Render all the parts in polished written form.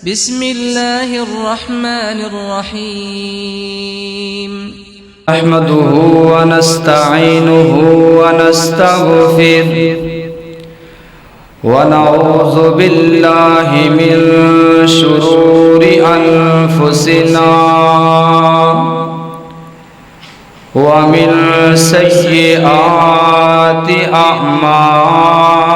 بسم الله الرحمن الرحيم نحمده ونستعينه ونستغفره ونعوذ بالله من شرور أنفسنا ومن سيئات أعمالنا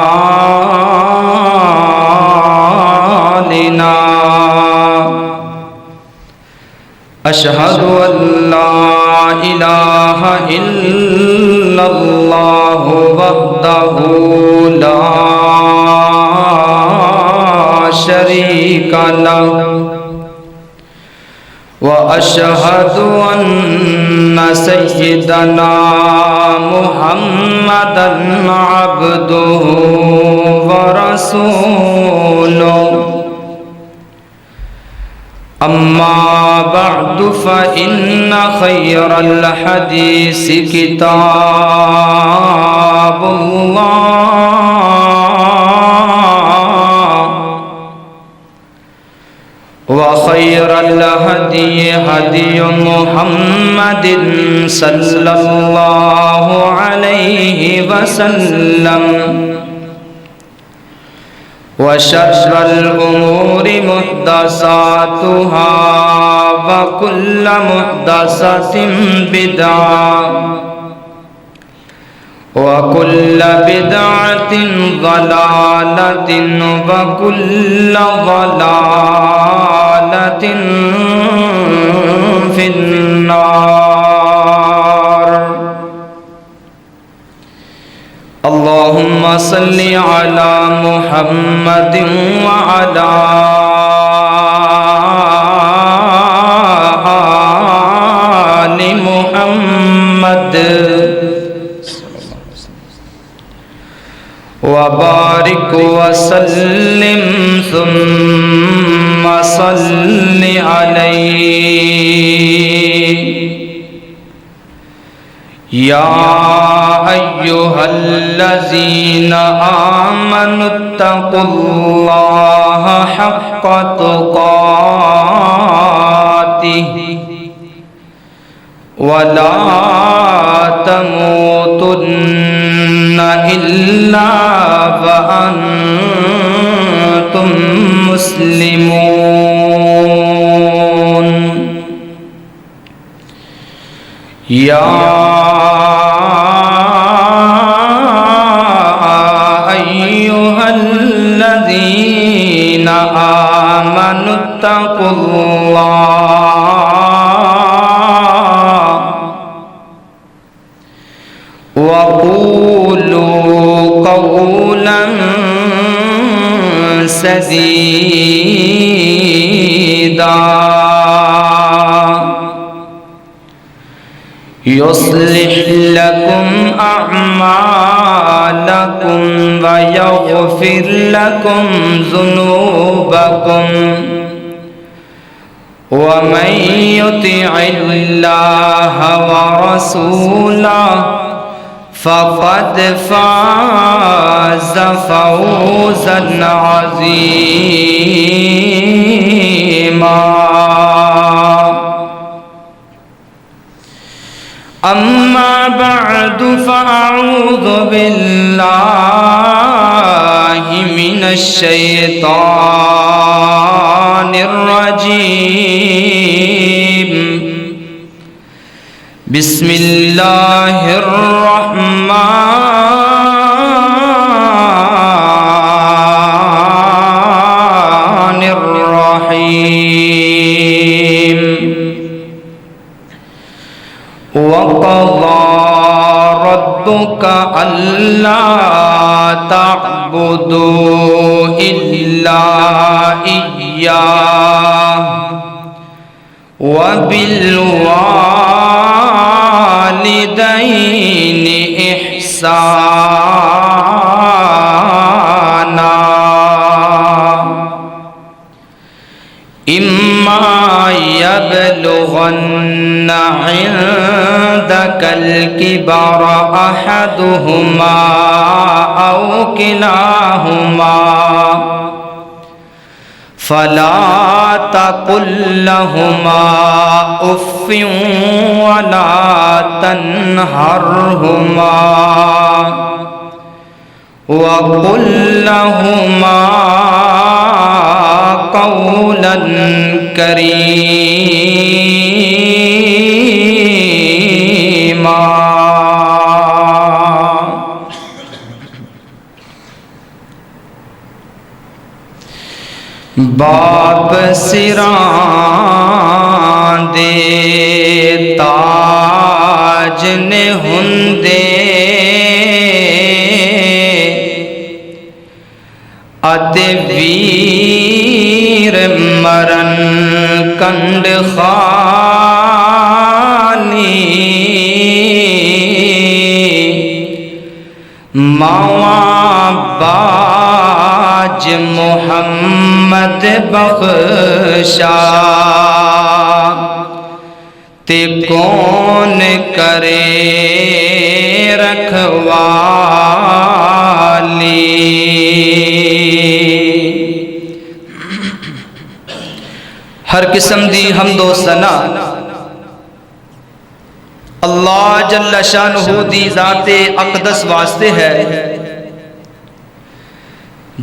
أشهد أن لا إله إلا الله وحده لا شريك له وأشهد أن سيدنا محمدا عبده ورسوله أما بعد فإن خير الحديث كتاب الله وخير الهدي هدي محمد صلى الله عليه وسلم وشر الأمور محدثاتها وكل محدثة بدعة وكل بدعة ضلالة وكل ضلالة في النار. اللهم صل على محمد وعلى آل محمد وبارك وسلم ثم صل عليه. يا أيها الذين آمنوا اتقوا الله حق تقاته ولا تموتن إلا وأنتم مسلمون. يا أيها الذين آمنوا اتقوا الله وقولوا قولا سديدا يصلح لكم أعمالكم ويغفر لكم ذنوبكم ومن يطع الله ورسوله فقد فاز فوزا عظيما. أما بعد فأعوذ بالله من الشيطان الرجيم. بسم الله الرحمن الرحيم. وقضى ربك ألا تعبدوا إلا إياه وبالوالدين إحسانا إما يبلغن عندك الكبر أحدهما أو كلاهما فلا تقل لهما اف ولا تنهرهما وقل لهما قولا كريما. باپ سراں دے تاج نے ہوندے اتے ویر مرن کنڈ خانی ماواں باج محمد بخشا تے کون کرے رکھوالی. ہر قسم دی حمد و ثنا اللہ جل شانہ دی ذات اقدس واسطے ہے.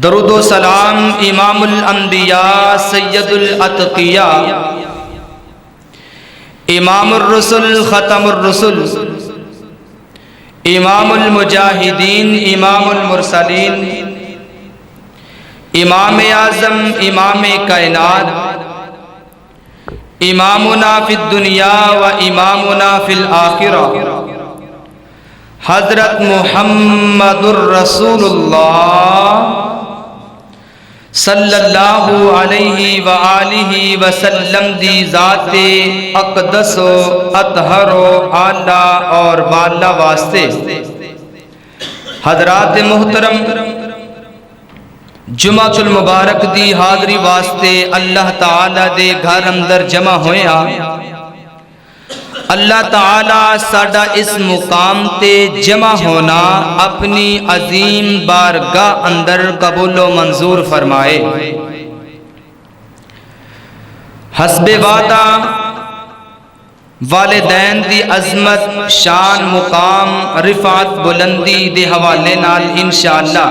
درود و سلام امام الانبیاء سید الاتقیاء امام الرسل ختم الرسل امام المجاہدین امام المرسلین امام اعظم امام کائنات امامنا فی الدنیا و امامنا فی الآخرہ حضرت محمد الرسول اللہ صلی اللہ علیہ وآلہ وسلم دی ذات اقدس و اطہر و اعلیٰ اور بالا واسطے حضرات محترم جمعۃ المبارک دی حاضری واسطے اللہ تعالیٰ دے گھر اندر جمع ہویا. اللہ تعالیٰ ساڈا اس مقام تے جمع ہونا اپنی عظیم بارگاہ اندر قبول و منظور فرمائے. حسب وعدہ والدین دی عظمت شان مقام رفعت بلندی دے حوالے نال انشاءاللہ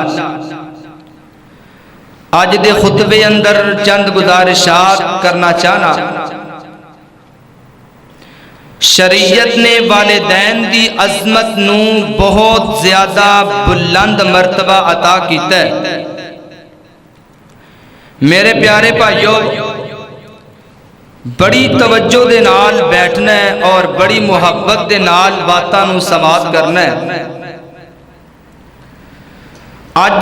آج دے خطبے اندر چند گزارشات کرنا چاہنا. شریعت نے والدین دی عظمت نو بہت زیادہ بلند مرتبہ عطا کیتا ہے. میرے پیارے بھائیو بڑی توجہ دے نال بیٹھنا ہے اور بڑی محبت دے نال باتاں نو سماعت کرنا ہے. آج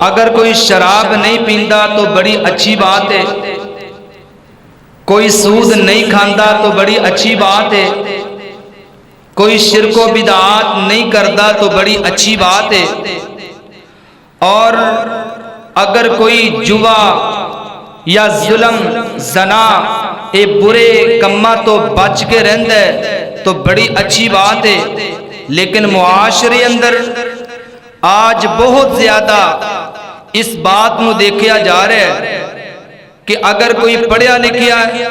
اگر کوئی شراب نہیں پیندا تو بڑی اچھی بات ہے, کوئی سود نہیں کھاندا تو بڑی اچھی بات ہے, کوئی شرک و بدعات نہیں کردا تو بڑی اچھی بات ہے, اور اگر کوئی جوا یا ظلم زنا اے برے کماں تو بچ کے رہندا ہے تو بڑی اچھی بات ہے. لیکن معاشرے اندر آج بہت زیادہ اس بات نو دیکھیا جا رہا ہے کہ اگر کوئی پڑھیا لکھیا ہے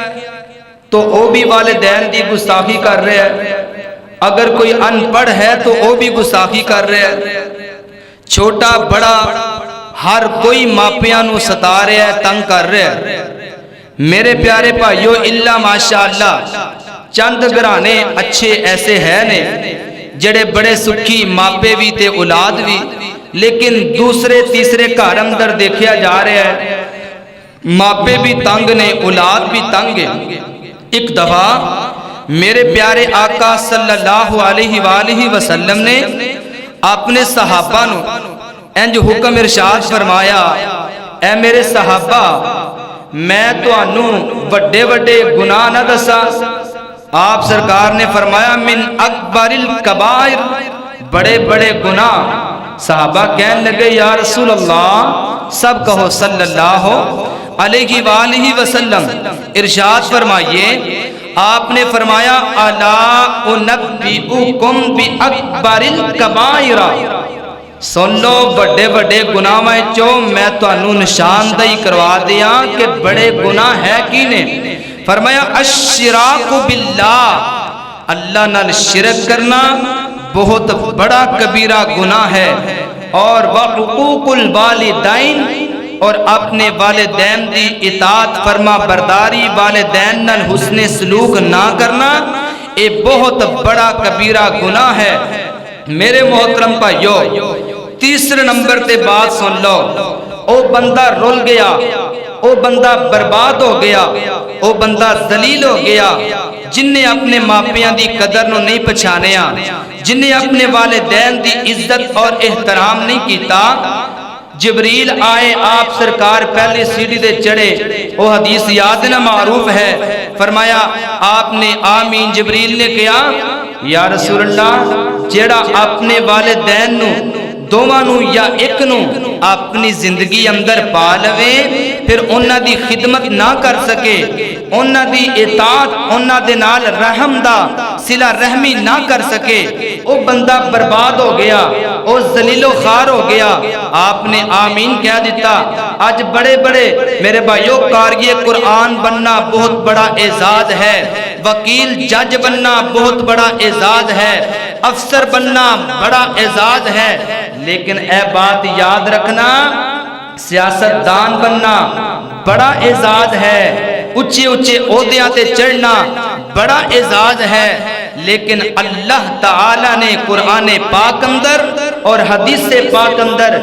تو وہ بھی والدین دی گستاخی کر رہا ہے, اگر کوئی ان پڑھ ہے تو وہ بھی گستاخی کر رہا ہے, چھوٹا بڑا ہر کوئی ماپیاں نو ستا رہا ہے, تنگ کر رہا ہے. میرے پیارے بھائیو اللہ ماشاءاللہ چند گھرانے اچھے ایسے ہیں نے جڑے بڑے سکھی ماپے بھی تے اولاد بھی, لیکن دوسرے تیسرے گھر اندر دیکھیا جا رہا ہے ماپے بھی تنگ نے اولاد بھی تنگ ہے. ایک دفعہ میرے پیارے آقا صلی اللہ علیہ وآلہ وسلم نے اپنے صحابہ نو انج حکم ارشاد فرمایا, اے میرے صحابہ میں تانوں وڈے وڈے گناہ نہ دساں. آپ سرکار نے فرمایا من اکبر الکبائر, بڑے بڑے گناہ. صحابہ کہنے لگے یا رسول اللہ, سب کہو صلی اللہ علیہ وآلہ وسلم. ارشاد فرمائیے, آپ نے فرمایا الا انبئکم باکبر الکبائر, سن لو بڑے بڑے گناہاں چوں میں تانوں نشاندہی کروا دیاں کہ بڑے گناہ ہے کی نے. فرمایا الشراک باللہ، اللہ نال شرک کرنا بہت بڑا کبیرہ گناہ ہے. اور وحقوق الوالدین، اور اپنے والدین دی اطاعت فرما برداری، والدین نال حسن سلوک نہ کرنا، یہ بہت بڑا کبیرہ گناہ ہے. میرے محترم بھائیو، تیسرے نمبر تے بات سن لو. او بندہ رول گیا، او بندہ برباد ہو گیا، او بندہ ذلیل ہو گیا جن نے اپنے ماپیاں دی قدر نو نہیں پہچانیا، جن نے اپنے والدین دی عزت اور احترام نہیں کیتا. جبریل آئے، آپ سرکار پہلے سیڑھی دے چڑھے، وہ حدیث یاد نہ معروف ہے. فرمایا آپ نے آمین. جبریل نے کہا یا رسول اللہ، جیڑا اپنے والدین نو دوواں نو یا ایک نو اپنی زندگی اندر پا لوے پھر انہاں دی خدمت نہ کر سکے، انہاں دی اطاعت، انہاں دے نال رحم دا صلہ رحمی نہ کر سکے، او بندہ برباد ہو گیا، او ذلیل و خوار ہو گیا. آپ نے آمین کہہ دیتا. آج بڑے بڑے میرے بھائیو قاری قرآن بننا بہت بڑا اعزاز ہے، وکیل جج بننا بہت بڑا اعزاز ہے، افسر بننا بڑا اعزاز ہے. لیکن اے بات یاد رکھنا، سیاست دان بننا بڑا اعزاز ہے، اونچے اونچے عہدیاں تے چڑھنا بڑا اعزاز ہے. لیکن اللہ تعالی نے قرآن پاک اندر اور حدیث پاک اندر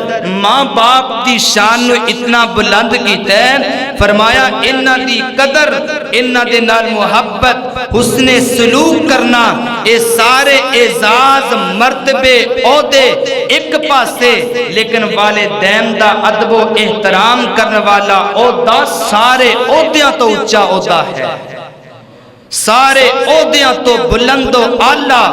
ماں باپ دی شان نو اتنا بلند کیتا ہے. فرمایا انہاں دی قدر، انہاں دے نال محبت، حسن سلوک کرنا، اے سارے اعزاز مرتبے عہدے ایک پاسے، لیکن والدین دا ادب و احترام کرنے والا عہدہ سارے عہدیاں تو اونچا عہدہ ہے، سارے عہدیاں تو بلند و اعلیٰ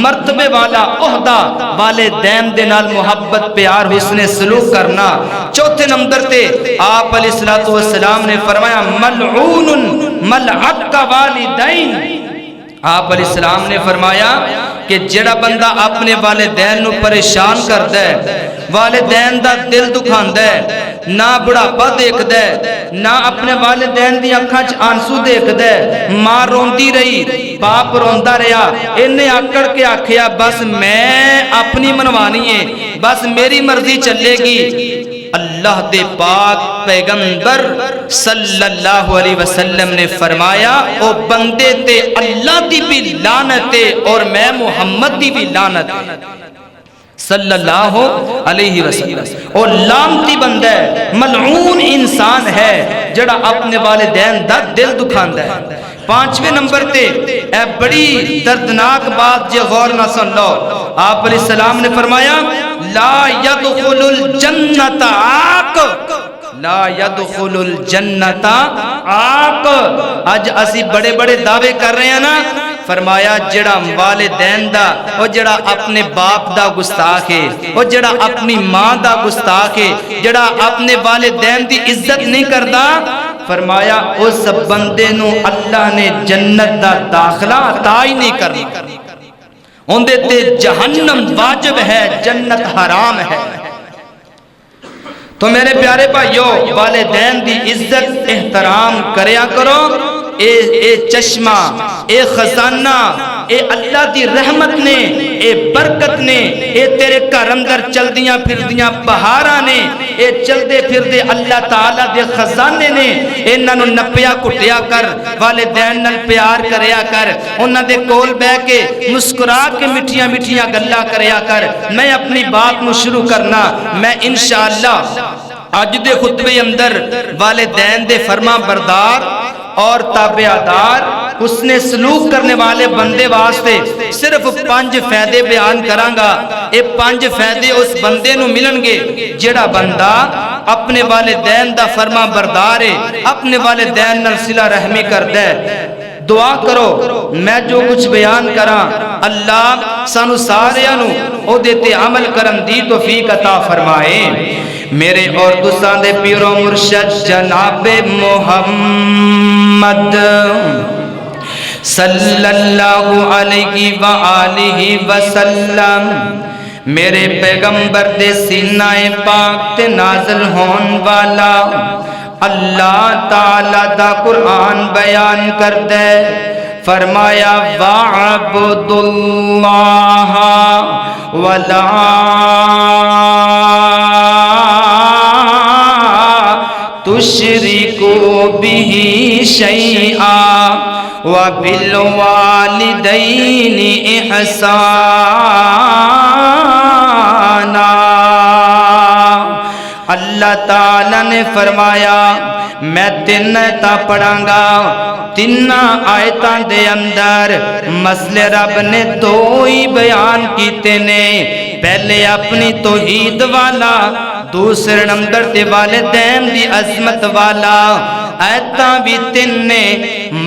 مرتبے والا عہدہ والدین دے نال محبت پیار حسن سلوک کرنا. چوتھے نمبر تے آپ علیہ الصلوۃ والسلام نے فرمایا ملعون ملعق والدین. آپ علیہ السلام نے فرمایا کہ جڑا بندہ اپنے والدین نو پریشان کردا ہے، والدین دا دل دکھاندا ہے، نہ بڑھاپا دیکھدا ہے، نہ اپنے والدین دی اکھاں چ آنسو دیکھدا ہے، ماں روندی رہی، باپ روندا رہیا، انہیں آکڑ کے آکھیا بس میں اپنی منوانی ہے، بس میری مرضی چلے گی. اللہ دے پاک پیغمبر صلی اللہ علیہ وسلم نے فرمایا او بندے تے اللہ دی بھی لعنت ہے اور میں محمد دی بھی لعنت صلی اللہ علیہ وسلم. اور لعنتی بندہ ہے، ملعون انسان ہے جڑا اپنے والدین دا دل دکھاندا ہے. پانچویں نمبر تے اے بڑی دردناک بات جے غور نہ سن لو. آپ علیہ السلام نے فرمایا لا يدخل الجنت عاق، لا يدخل الجنت عاق. آج اسی بڑے بڑے دعوے کر رہے ہیں نا. فرمایا جڑا والدین دا، او جڑا اپنے باپ دا گستاخ ہے، او جڑا اپنی ماں دا گستاخ ہے، جڑا اپنے والدین دی عزت نہیں کردا، فرمایا اس بندے نو اللہ نے جنت دا داخلہ عطا ہی نہیں کرنا، اندے تے جہنم واجب ہے، جنت حرام ہے. تو میرے پیارے بھائیو والدین دی عزت احترام کریا کرو. اے چشمہ، اے خزانہ، اے اللہ دی رحمت نے، اے برکت نے، اے تیرے گھر اندر چل دیاں پھر دیاں بہاراں نے، اے چل دے پھر دے اللہ تعالیٰ دے خزانے نے. انہاں نو نپیا کٹیا کر، والدین نال پیار کریا کر، انہاں دے کول بہ کے مسکرا کے مٹھیاں مٹھیاں گلاں کریا کر. میں اپنی بات نو شروع کرنا، میں انشاءاللہ اج دے خطبے اندر والدین دے فرما بردار اور تابعدار حسن سلوک کرنے والے بندے واسطے صرف 5 فائدے بیان کرانگا. اے 5 فائدے اس بندے نو ملن گے جڑا بندہ اپنے والدین دا فرما بردار ہے، اپنے والدین نال صلہ رحمی کردا ہے. دعا کرو میں جو کچھ بیان کراں اللہ سانو ساریاں نو او دے تے عمل کرن دی توفیق عطا فرمائے. میرے اور تساں دے پیر و مرشد جناب محمد صلی اللہ علیہ وآلہ وسلم میرے پیغمبر دے سینہ پاک تے نازل ہون والا اللہ تعالی دا قرآن بیان کر دے فرمایا وَاعْبُدُ اللَّهَ وَلَا تُشْرِكُوا بِهِ شَيْئًا وَبِالْوَالِدَيْنِ إِحْسَانًا۔ اللہ تعالیٰ نے فرمایا میں 3 آیتاں پڑھاں گا، 3 آیتاں دے اندر مسئلے رب نے 2 ہی بیان کیتے نے، پہلے اپنی توحید والا، دوسرے نمبر تے والدین دی عظمت والا۔ آیتاں بھی 3 نے،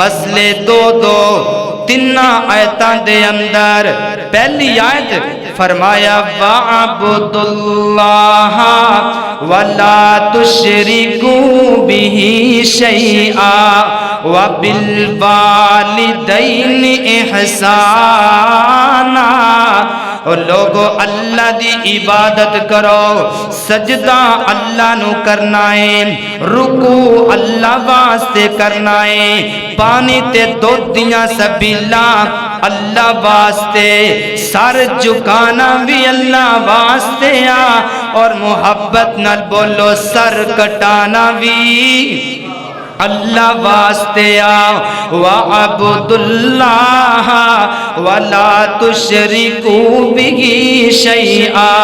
مسئلے 2 3 آیتاں دے اندر پہلی آیت فرمایا وَاعْبُدُ اللَّهَ وَلَا تُشْرِكُوا بِهِ شَيْئًا وَبِالْوَالِدَيْنِ إِحْسَانًا۔ اور لوگو اللہ دی عبادت کرو، سجدہ اللہ نو کرنا ہے، رکوع اللہ واسطے کرنا ہے، پانی تے دودھ دیاں سبیلا اللہ واسطے، سر جھکانا بھی اللہ واسطے اور محبت نال بولو سر کٹانا بھی اللہ واسطے وَاعْبُدُ اللَّهَ وَلَا تُشْرِكُوا بِهِ شَيْئًا۔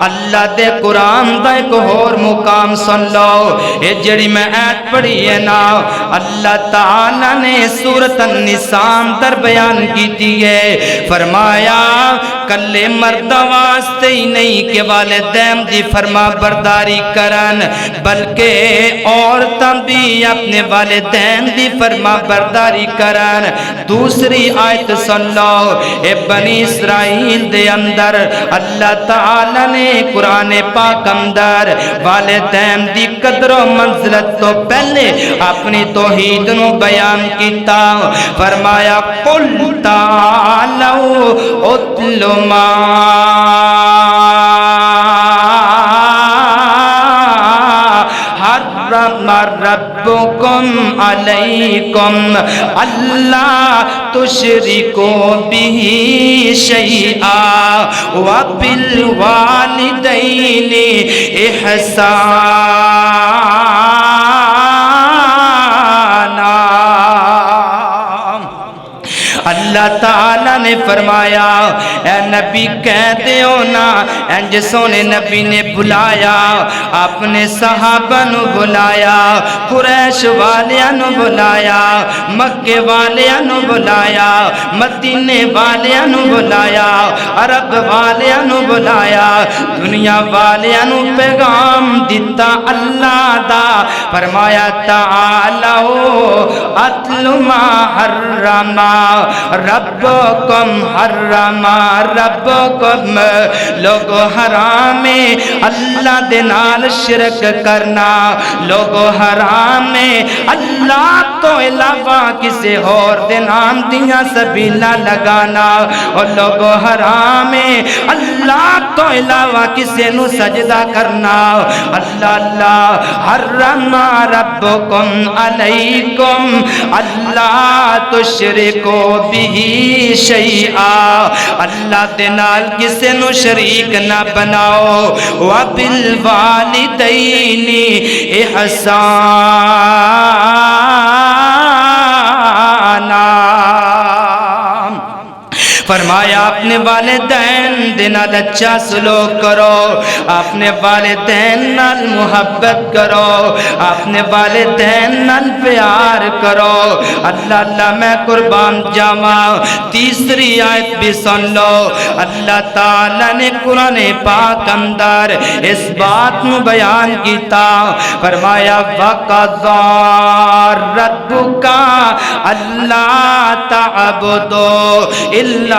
اللہ دے قرآن دا ایک اور مقام سن لو، یہ جڑی میں آیت پڑھی ہے نا، اللہ تعالیٰ نے سورۃ النساء در بیان کی تھی ہے، فرمایا کلے مرد واسطے ہی نہیں کہ والدین دی فرما برداری کرن، بلکہ عورتاں بھی اپنے والدین دی فرما برداری کرن۔ دوسری آیت سن لو، اے بنی اسرائیل دے اندر اللہ تعالی نے قرآن پاک اندر والدین دی قدر و منزلت تو پہلے اپنی توحید نو بیان کیتا، فرمایا قُلْ تَعَالَوْا اُتْلُ مَا حَرَّمَ رَبُّكُمْ عَلَيْكُمْ أَلَّا تُشْرِكُوا بِهِ شَيْئًا وَبِالْوَالِدَيْنِ إِحْسَانًا۔ اللہ تعالیٰ نے فرمایا اے نبی کہہ دیو نا، انج سونے نبی نے بلایا، اپنے صحابہ نو بلایا، قریش والیاں نو بلایا، مکے والیاں نو بلایا، مدینے والیاں نو بلایا، عرب والیاں نو بلایا، دنیا والیاں نو پیغام دیتا اللہ دا، فرمایا تعالو اتل ما حرم ربکم، حرم ربکم، لوگو حرام اللہ دے نال شرک کرنا، لوگو حرام اللہ تو علاوہ کسی اور دے نام دیاں سبیلا لگانا، اور لوگو حرام اللہ تو علاوہ کسی نو سجدہ کرنا، اللہ اللہ حرم ربکم علیکم اللہ تشرکو بھی شیئا، اللہ دے نال کسے نو شریک نہ بناؤ، وَبِالْوَالِدَيْنِ إِحْسَانًا۔ فرمایا اپنے والدین دے نال اچھا سلوک کرو، اپنے والدین نال محبت کرو، اپنے والدین نال پیار کرو، اللہ اللہ میں قربان جاواں۔ تیسری آیت بھی سن لو، اللہ تعالی نے قرآن پاک اندر اس بات نو بیان کیتا، فرمایا وَقَضَىٰ رَبُّكَ أَلَّا تَعْبُدُوا إِلَّا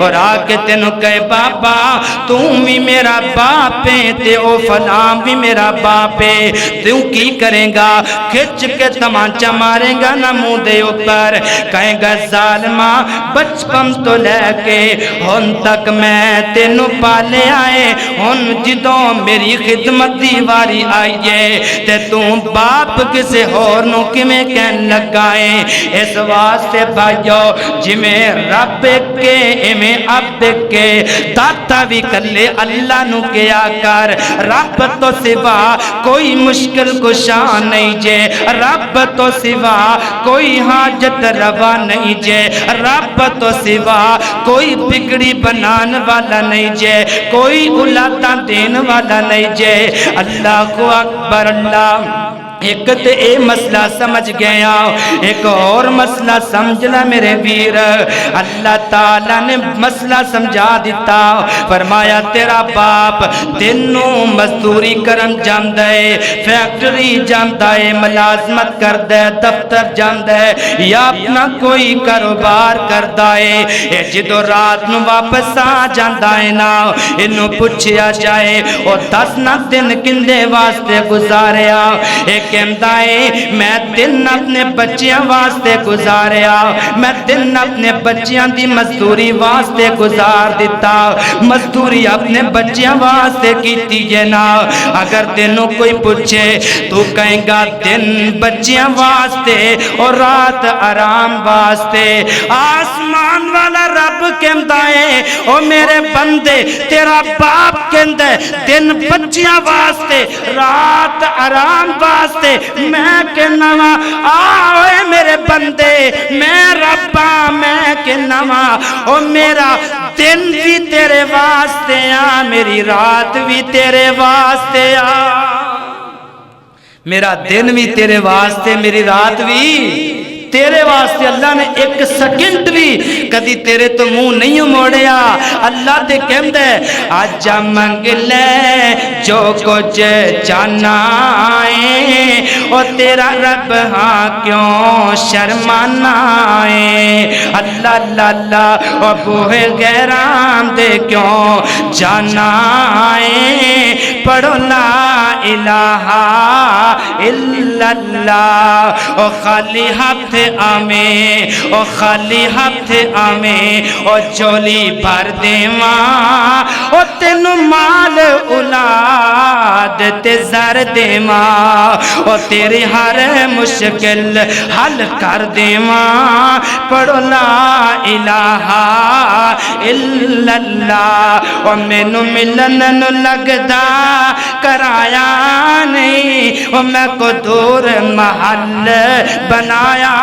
اور آ کے تینوں کہے بابا تو بھی میرا باپ ہے تے او فلاں بھی میرا باپ ہے، تو کی کریں گا؟ کھچ کے تمانچہ مارے گا نہ منہ دے اوپر، کہیں گا ظالمہ بچپن تو لے کے ہن تک میں تینوں پالے آئے، ہن جدوں میری خدمت دی واری آئیے تے تو باپ کسے اور نو کمیں کہن لگائے۔ اس واسطے بھائیو جی میں رب کے ایمیں اب کے داتا بھی کلے اللہ نو کیا کر، رب تو سوا کوئی مشکل کشا نہیں جے، رب تو سوا کوئی حاجت روا نہیں جے، رب تو سوا کوئی بگڑی بنان والا نہیں جے، کوئی اولاداں دین والا نہیں جے۔ اللہ کو اکبر اللہ۔ ایک تے اے مسئلہ سمجھ گیا، ایک اور مسئلہ سمجھنا میرے ویر۔ اللہ تعالیٰ نے مسئلہ سمجھا دیتا، فرمایا تیرا باپ تینوں مزدوری کرن جاندہ ہے، فیکٹری جاندہ ہے، ملازمت کردہ ہے، دفتر جاندہ ہے یا اپنا کوئی کاروبار کردہ ہے، اے جدو رات نو واپس آ جاندہ ہے نا، انہوں پوچھیا جائے اور 10 دن کندے واسطے گزاریا، ایک کہندہ ہے میں دن اپنے بچیاں واسطے گزاریا، میں دن اپنے بچیاں دی مزدوری واسطے گزار دیتا، مزدوری اپنے بچیاں واسطے کیتی ہے نا۔ اگر دنوں کوئی پوچھے تو کہیں گا دن بچیاں واسطے اور رات آرام واسطے۔ آسمان والا رب کہندہ ہے او میرے بندے تیرا باپ کہندہ ہے دن بچیاں واسطے رات آرام واسطے، میں کہناوا آئے میرے بندے میں ربا میں کہناوا او میرا دن بھی تیرے واسطے آ، میری رات بھی تیرے واسطے آ، میرا دن بھی تیرے واسطے میری رات بھی تیرے واسطے۔ اللہ نے ایک سیکنڈ بھی کدی تیرے تو منہ نہیں موڑیا۔ اللہ تے کہندے آجا منگ لے جو کچھ جانا ہے، اور تیرا رب ہاں کیوں شرمانا ہے۔ اللہ اللہ اللہ اور بوہے غیران دے کیوں جانا ہے، پڑھو لا الہ الا اللہ، اور خالی ہاتھ آمیں او خالی ہاتھ آمیں او چولی بھر دیواں، او تینو مال اولاد تے زر دیواں، او تیری ہر مشکل حل کر دیواں، پڑھو لا الہ الا اللہ۔ او مینو ملن نو لگدا کرایا نہیں، او میں کو دور محل بنایا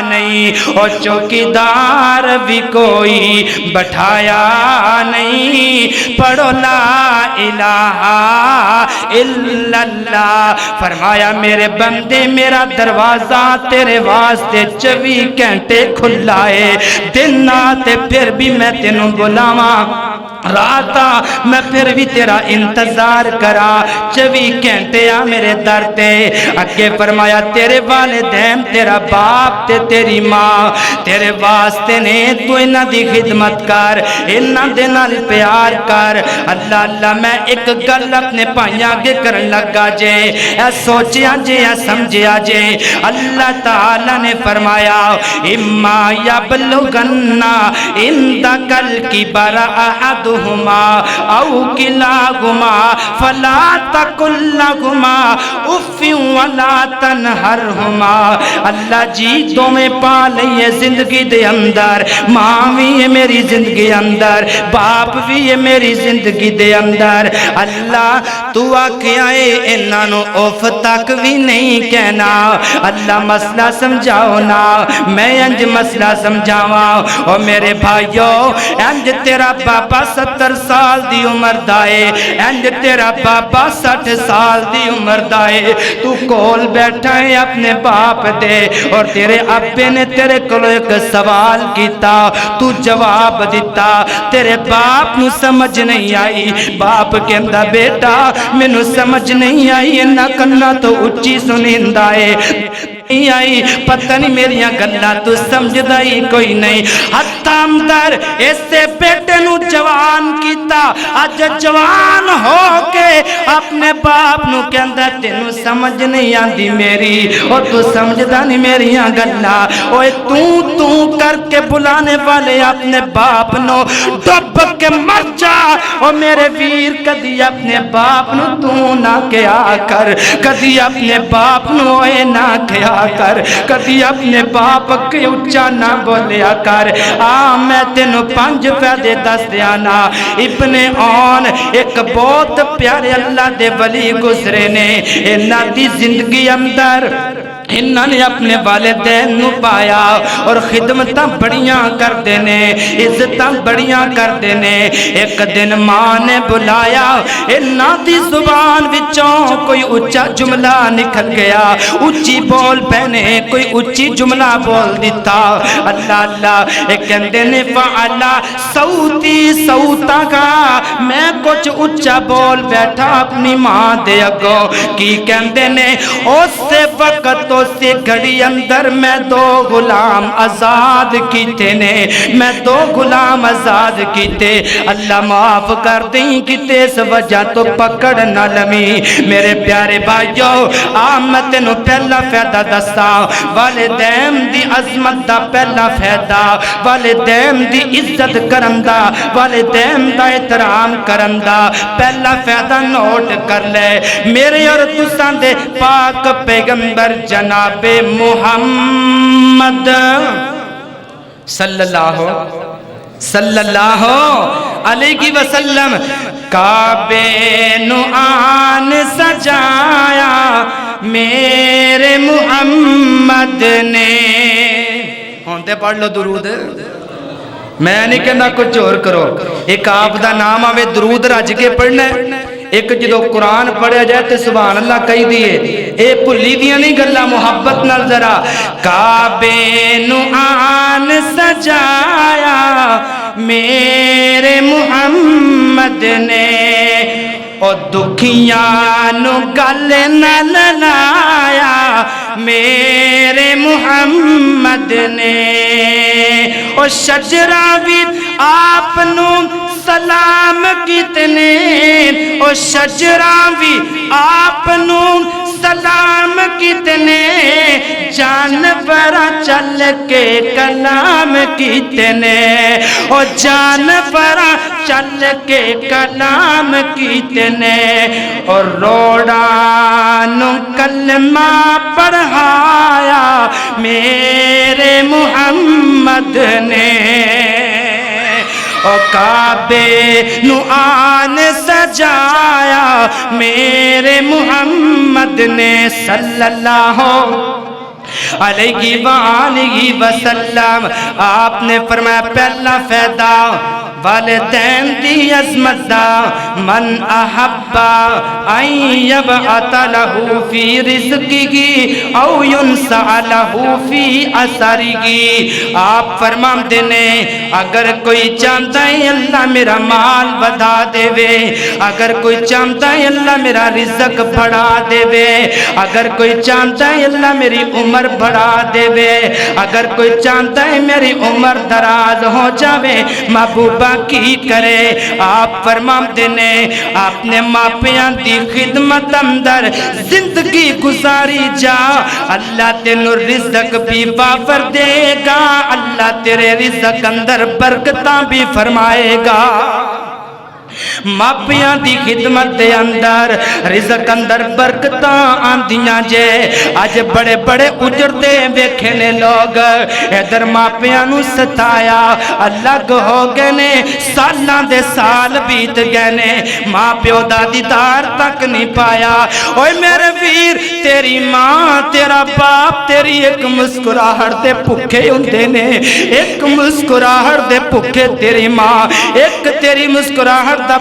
نہیں، اور چوکیدار بھی کوئی بٹھایا نہیں، پڑھو لا الہ الا اللہ۔ فرمایا میرے بندے میرا دروازہ تیرے واسطے 24 گھنٹے کھلا ہے، دن آتے پھر بھی میں تینوں بلاواں، راتا میں پھر بھی تیرا انتظار کرا، 24 گھنٹے آ میرے در تے۔ اگے فرمایا تیرے والدین تیرا باپ تے تیری ماں تیرے واسطے نے، تو انہاں دی خدمت کر، انہاں دے نال پیار کر۔ اللہ اللہ میں ایک گل اپنے پائیاں کے کرن لگا جے، اے سوچیا جے اے سمجھیا جے۔ اللہ تعالیٰ نے فرمایا اما یبلغن عندک الکبر احدہما او کلاہما فلا تقل لہما اف ولا تنہرہما۔ اللہ جی تمہیں پا لئیے زندگی دے اندر، ماں بھی ہے میری زندگی اندر، باپ بھی ہے میری زندگی دے اندر۔ اللہ تو آکھیا ہے انہوں اوف تک بھی نہیں کہنا۔ اللہ مسئلہ سمجھاؤ نا، میں انج مسئلہ سمجھاواں۔ اور میرے بھائیو انج تیرا بابا 70 سال دی عمر دائے، انج تیرا بابا 60 سال دی عمر دائے، تو کول بیٹھا ہے اپنے باپ دے، اور تیرے ابے نے تیرے کولو ایک سوال کیتا، تو جواب دیتا، تیرے باپ نو سمجھ نہیں آئی، باپ کہندا بیٹا مینوں سمجھ نہیں آئی، انہاں کنا تو اچھی سنیندا ہے۔ آئی پتہ نہیں میری گلاں تو سمجھدا ہی کوئی نہیں حتام در اس سے بیٹے نو جوان کیتا اج جوان ہو کے اپنے باپ نو کہندا تینوں سمجھ نہیں آندی میری او تو سمجھدا نہیں میری گلاں اوے تو کر کے بلانے والے اپنے باپ نو ڈب کے مر جا او میرے ویر کدی اپنے باپ نو تو نہ کیا کر کدی اپنے باپ نو اے نہ کیا کر کدی اپنے باپ کے اچھا نہ بولیا کر میں تینوں 5 فائدے دس دیا نا ابن عون ایک بہت پیارے اللہ دے ولی گزرے نے انہاں دی زندگی اندر انہاں نے اپنے والدین نو پایا اور خدمتاں بڑیاں کر دینے عزتاں بڑیاں کر دینے ایک دن ماں نے بلایا انہاں دی زبان وچوں کوئی اچھا جملہ نکل گیا اچھی بول پہنے کوئی اچھی جملہ بول دیتا اللہ اللہ ایک کہندے نے فعلا صوتی صوتا کا میں کچھ اچھا بول بیٹھا اپنی ماں دے اگوں کی کہندے نے اس سے وقت سے گھڑی اندر میں 2 غلام آزاد کیتے نے میں 2 غلام آزاد کیتے اللہ معاف کر دیں کتے اس وجہ تو پکڑ نہ لمی میرے پیارے بھائیو میں تینوں پہلا فائدہ دسا والدین دی عظمت دا پہلا فائدہ والدین دی عزت کرن دا والدین دا احترام کرن دا پہلا فائدہ نوٹ کر لے میرے اور تساں دے پاک پیغمبر جناب محمد صلی اللہ علیہ وسلم کعبے نو آن سجایا میرے محمد نے ہونتے پڑھ لو درود میں نہیں کہنا کچھ اور کرو ایک آپ دا نام آوے درود رج کے پڑھنا ہے ایک جدو قرآن پڑھا جائے تے سبحان اللہ کہی دیئے اے پھلی دیاں نہیں گلا محبت نال ذرا کعبے نو آن سجایا میرے محمد نے او دکھیاں نو گل نال لایا میرے محمد نے او شجرہ بھی آپ نو سلام کتنے او شجرہ بھی آپ نو سلام کتنے جانور چل کے کلام کتنے او جانور چل کے کلام کتنے اور روڑانو کلمہ پڑھایا میرے محمد نے او کعبے نو آن سجایا میرے محمد نے صلی اللہ علیہ وآلہ وسلم آپ نے فرمایا پہلا فائدہ والدین دی عظمت دا من احبا ان یبعث لہو فی رزقی او ینسع لہو فی اثرگی آپ فرمان دینے اگر کوئی چاہتا ہے اللہ میرا مال بدا دے وے اگر کوئی چاہتا ہے اللہ میرا رزق بڑھا دے وے اگر کوئی چاہتا ہے اللہ میری عمر بڑھا دے وے اگر کوئی چاہتا ہے میری عمر دراز ہو جاوے محبوبہ کی کرے آپ فرمان دینے آپ نے ماپیاں دی خدمت اندر زندگی گزاری جا اللہ تینو رزق بھی وافر دے گا اللہ تیرے رزق اندر برکتاں بھی فرمائے گا ماپیاں دی خدمت دے اندر رزق اندر برکتاں آندیاں جے آج بڑے بڑے اجرتے ویکھنے لوگ ادھر ماپیاں نو ستایا الگ ہو گئے نے سالاں دے سال بیت گئے نے ماں پیو دا دیدار تک نہیں پایا اوے میرے ویر تیری ماں تیرا باپ تیری ایک مسکراہٹ دے بھکھے ہوندے نے ایک مسکراہٹ دے بھکھے تیری ماں ایک تیری مسکراہٹ دا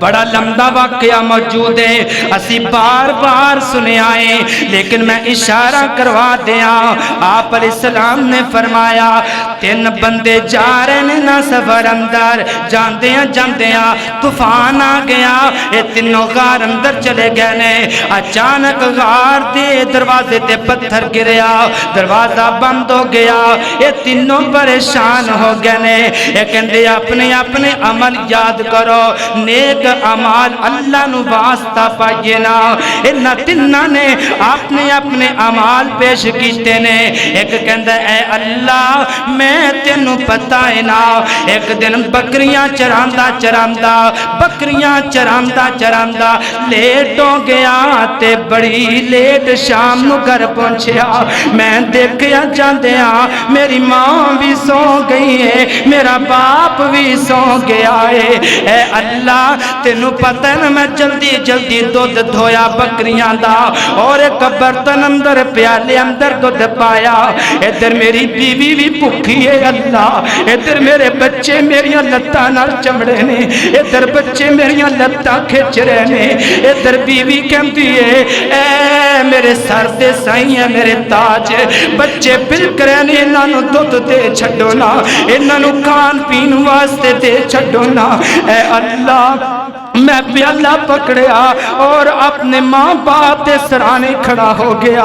بڑا لمبا واقعہ موجود ہے، اسی بار بار سنے آئے، لیکن میں اشارہ کروا دیا۔ آپ علیہ السلام نے فرمایا 3 بندے جا رہے نے نہ سفر اندر، جاندیاں طوفان آ گیا، یہ تینوں غار اندر چلے گئے نے۔ اچانک غار دے دروازے تے پتھر گریا، دروازہ بند ہو گیا، یہ تینوں پریشان ہو گئے نے۔ یہ کہندے اپنے اپنے عمل یاد کرو، نیک عمال اللہ نو واسطہ پائیے نا۔ انہاں تیناں نے اپنے اپنے عمال پیش کیتے نے۔ ایک کہندا اے اللہ میں تینوں پتہ ہے نا، ایک دن بکریاں چراندا لیٹ ہو گیا تے بڑی لیٹ شام نو گھر پہنچیا۔ میں دیکھیا جاندیاں میری ماں بھی سو گئی ہے، میرا باپ بھی سو گیا ہے۔ اے اللہ تینوں پتہ ہے نا، میں جلدی دودھ دھویا بکریاں دا، اور ایک برتن اندر پیالے اندر دودھ پایا۔ ادھر میری بیوی بھی بھوکی ہے اللہ، ادھر میرے بچے میریاں لتاں نال چمڑے نے، ادھر بچے میریاں لتاں کھچ رہے نے۔ ادھر بیوی کہندی ہے اے میرے سر تے سائیں میرے تاج، بچے بلک رہے نے، انہاں نوں دودھ دے چھڈو نا، انہاں نوں کھان پین واسطے دے چھڈو نا۔ اے اللہ میں پیالہ پکڑیا اور اپنے ماں باپ کے سرانے کھڑا ہو گیا۔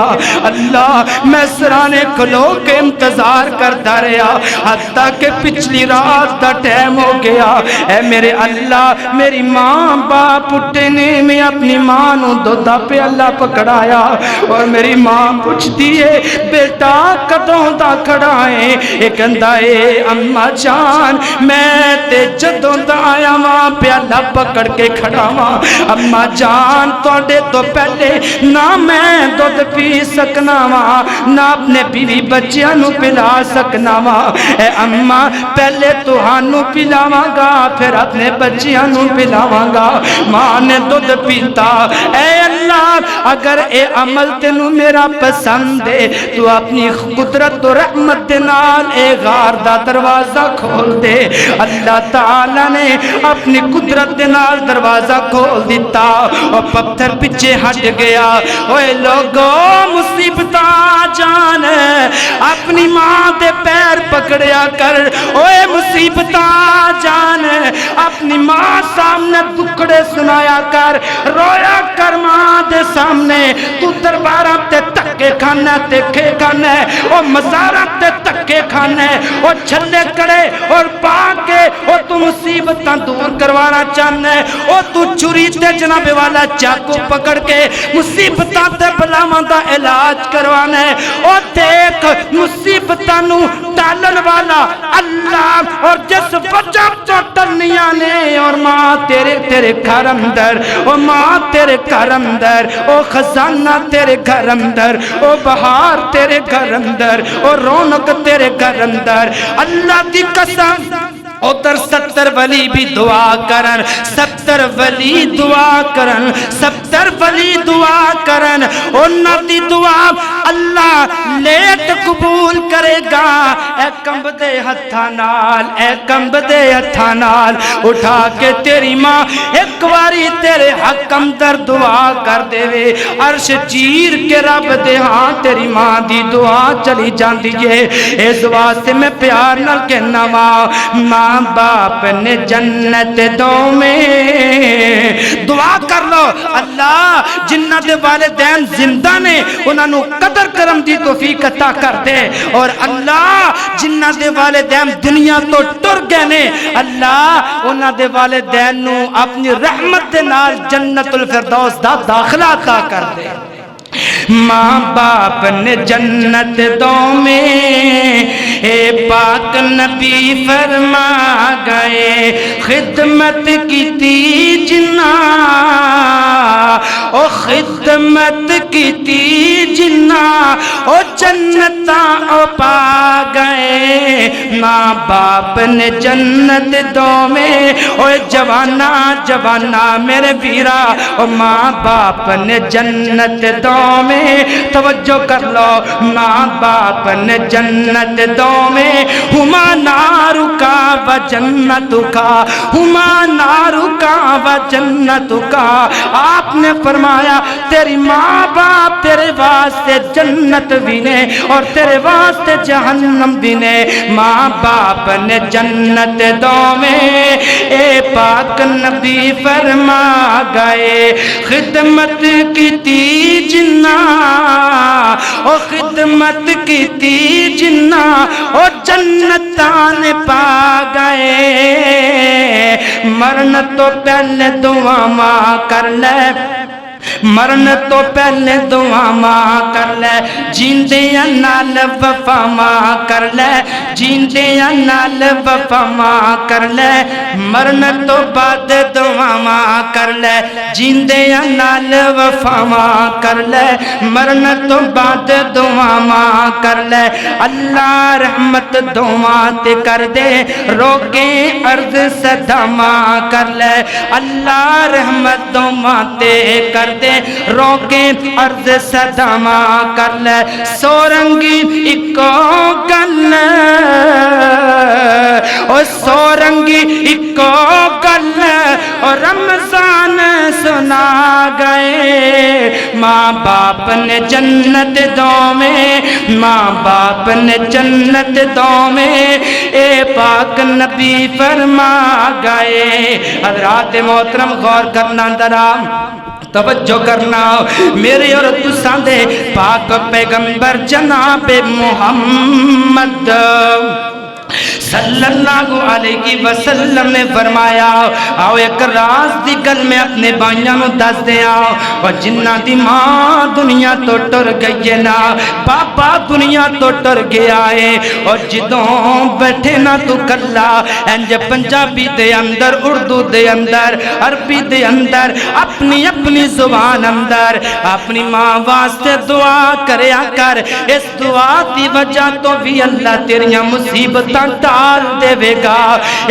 اللہ میں سرانے کھلو کے انتظار کرتا رہا حتیٰ کہ پچھلی رات دا ٹائم ہو گیا۔ اے میرے اللہ میری ماں باپ اٹھے نے، میں اپنی ماں نو دودھا پیالہ پکڑایا، اور میری ماں پوچھتی ہے بیٹا کدوں دا کھڑا ہے؟ ایک کہندا اے اماں جان میں تے جدوں دا آیا ماں پیالہ پکڑ کے کھڑا ماں، اماں جان توڑے تو پہلے نہ میں دودھ پی سکنا ماں، نہ اپنے بیوی بچیاں نو پلا سکنا ماں۔ اے اماں پہلے تو ہانو پلاواں گا پھر اپنے بچیاں نو پلاواں گا۔ ماں نے دودھ پیتا۔ اے اللہ اگر اے عمل تینوں میرا پسند ہے تو اپنی قدرت و رحمت نال اے غار دا دروازہ کھول دے۔ اللہ تعالی نے اپنی قدرت نال دروازہ کھول دیتا اور پتھر پیچھے ہٹ گیا۔ اوے لوگو مصیبت جان اپنی ماں دے پیر پکڑیا کر، اوے مصیبت جان اپنی ماں سامنے دکھڑے سنایا کر، رویا کر ماں دے سامنے۔ تو درباراں تے تکے کھانا تے کھے کھانا، او مزاراں تے تکے کھانا، او چھلے کڑے اور پا کے او تو مصیبتاں دور کروانا چاہنا ہے، او تو چھری تے جناب والا چاقو پکڑ کے مصیبتاں تے بلاواں دا علاج کروانا ہے۔ او دیکھ مصیبتاں نو ٹالن والا اللہ، اور جس وجہ تو ٹلنیاں نے، اور ماں تیرے گھر اندر، او ماں تیرے گھر اندر، او خزانہ تیرے گھر اندر، او بہار تیرے گھر اندر، او رونق تیرے گھر اندر۔ اللہ دی قسم ادھر 70 ولی بھی دعا کرن، 70 ولی دعا کرن، 70 ولی دعا کرن، انہاں دی دعا اللہ لیٹ قبول کرے گا۔ اے کمبدے ہتھاں نال، اے کمبدے ہتھاں نال اٹھا کے تیری ماں ایک واری تیرے حق اندر دعا کر دے وے، عرش چیر کے رب دے ہاں تیری ماں دی دعا چلی جاندی ہے۔ اس واسطے میں پیار نال کہنا ماں باپ نے جنت دو میں دعا کر لو اللہ جنہ دے والدین زندہ نے انہاں نو قدر کرم دی توفیق عطا کر دے، اور اللہ جنہ دے والدین دنیا تو ٹر گئے نے اللہ انہاں دے والدین نو اپنی رحمت دے نال جنت الفردوس دا داخلہ عطا کر دے۔ ماں باپ نے جنت دو میں اے پاک نبی فرما گئے، خدمت کی تی جنا او خدمت کی تی جنا او جنتاں او پا گئے ماں باپ نے جنت دو میں او جوانا جوانا میرے ویرا او ماں باپ نے جنت دو میں توجہ کر لو ماں باپ نے جنت دو میں ہما نارو کا و جنتو کا ہما نارو کا و جنتو کا آپ نے فرمایا تیری ماں باپ تیرے واسطے جنت بھی نے اور تیرے واسطے جہنم بھی نے ماں باپ نے جنت دو میں اے پاک نبی فرما گئے خدمت کی تی جنہ او خدمت کی تی جنہ او جنتان پا گئے مرن تو پہلے دعا ماں کر لے مرن تو پہلے دعا ماں کر لے جیندیاں نال وفا ماں کر لے جیندیاں نال وفا ماں کر لے مرن تو بعد دعا ماں کر لے جیندیاں نال وفا ماں کر لے مرن تو بعد دعا ماں کر لے اللہ رحمت دعا تے کر دے روکے عرض صدا ماں کر لے اللہ رحمت دعا تے کر دے روکے عرض صدا ماں کر لے سورنگی اکو گل او سورنگی اکو گل او رمضان سنا گئے ماں باپ نے جنت دو میں ماں باپ نے جنت دو میں اے پاک نبی فرما گئے حضرات محترم غور کرنا درام توجہ کرنا میرے اور تساں دے پاک پیغمبر جناب محمد صلی اللہ علیہ وسلم نے فرمایا آؤ ایک راز دی گل میں اپنے بائیاں نو دس دیا اور جنہ دی ماں دنیا تو ٹر گئی ہے نا بابا دنیا تو ٹر گیا ہے اور جدوں بیٹھے نا تو کلا انج پنجابی دے اندر اردو دے اندر عربی دے اندر اپنی اپنی زبان اندر اپنی ماں واسطے دعا کریا کر اس دعا دی وجہ تو بھی اللہ تیریاں مصیبتاں ٹال دے گا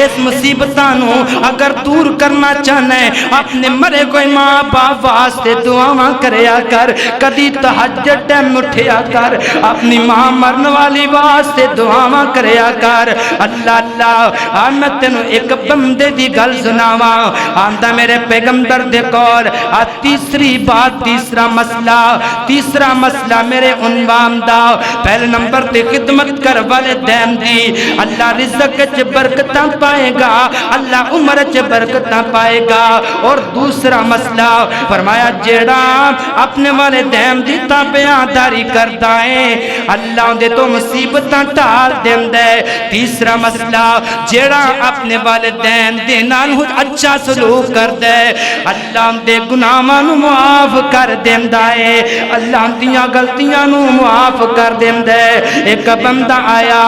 اس مصیبتانو اگر دور کرنا چاہنا ہے اپنے مرے کوئی ماں باپ واسطے دعاواں کریا کر کدی تہجد ٹائم اٹھیا کر اپنی ماں مرن والی واسطے دعاواں کریا کر اللہ اللہ میں تینوں ایک بندے دی گل سناواں آندا میرے پیغمبر دے کول تیسری بات تیسرا مسئلہ میرے عنوان دا پہلے نمبر تے خدمت کر والدین دی اللہ رزق چ برکتاں پائے گا اللہ عمر چ برکتاں پائے گا اور دوسرا مسئلہ فرمایا جیڑا اپنے والدین دی تابعداری کردا ہے اللہ دے تو مصیبتاں ٹال دیندا ہے تیسرا مسئلہ جیڑا اپنے والدین دے نال اچھا سلوک کردا ہے اللہ دے گناہاں نو معاف کر دیندا ہے اللہ دیاں غلطیاں نو معاف کر دیندا ہے ایک بندہ آیا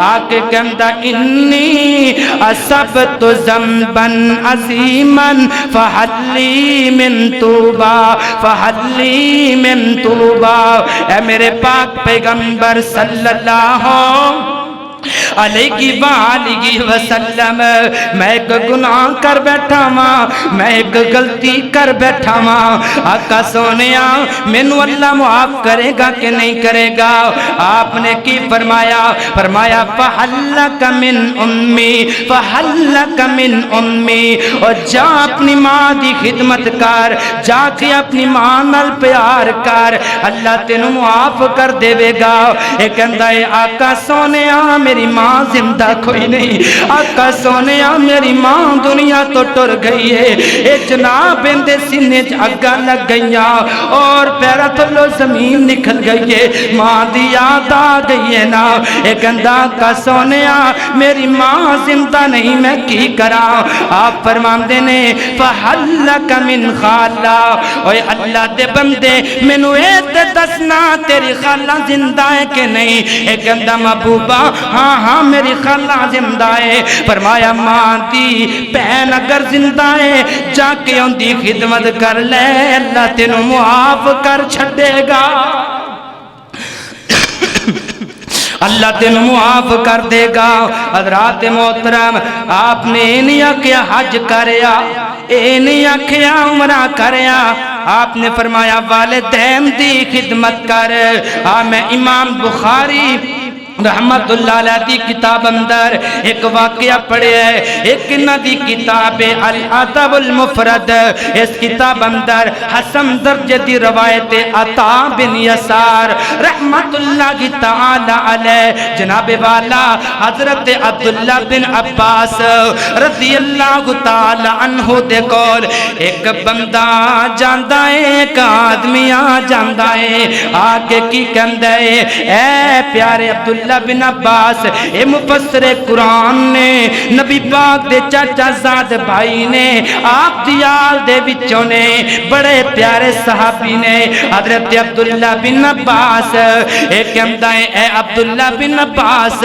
آ کے کہندا انی اصبت ذنبا عظیما فحلی من توبہ فحلی من توبہ اے میرے پاک پیغمبر صلی اللہ علیہ وآلہ وسلم میں ایک گناہ کر بیٹھا ماں میں ایک غلطی کر بیٹھا ماں آقا سونیا مینوں اللہ معاف کرے گا کہ نہیں کرے گا آپ نے کی فرمایا فحلک من امی فحلک من امی اور جا اپنی ماں دی خدمت کر جا کے اپنی ماں نال پیار کر اللہ تینوں معاف کر دے گا ایک کہندا ہے آقا سونیا میری ماں زندہ کوئی نہیں آقا سونیا میری ماں دنیا تو ٹر گئی ہے اے جناب اندے سینے چ اگاں لگ گئیاں اور پیرا تھلو زمین نکل گئی ہے ماں دی یاد آ گئی ہے نا اے کہندا آقا سونیا میری ماں زندہ نہیں میں کی کراں آپ فرماندے نے فحلک من خالہ اوے اللہ دے بندے مینوں اے تے دسنا تیری خالہ زندہ ہے کہ نہیں اے کہندا محبوبہ ہاں میری خالہ زندہ ہے فرمایا ماں دی بہن اگر زندہ ہے جا کے ان دی خدمت کر لے اللہ تینوں معاف کر چھڑے گا اللہ تین معاف کر دے گا۔ حضرات محترم، آپ نے نہیں آکھیا حج کریا، اے نہیں آکھیا عمرہ کریا، آپ نے فرمایا والدین دی خدمت کر۔ میں امام بخاری رحمت اللہ علیہ دی کتاب اندر ایک واقعہ پڑھے ہے، ایک ندی کتاب الادب المفرد، اس کتاب اندر حسن درجے دی روایت عطا بن یسار رحمت اللہ تعالی علیہ جناب والا حضرت عبداللہ بن عباس رضی اللہ تعالی عنہ دے کول ایک بندہ جاندا ہے، ایک آدمی آ جاندا ہے، آگے کی کہندا ہے، اے پیارے عبداللہ بن عباس، اے مفسر قرآن نے نبی پاک دے چاچا زاد بھائی نے آپ دیال دے بچوں نے بڑے پیارے صحابی نے حضرت عبداللہ بن عباس ایک امدائے، اے عبداللہ بن عباس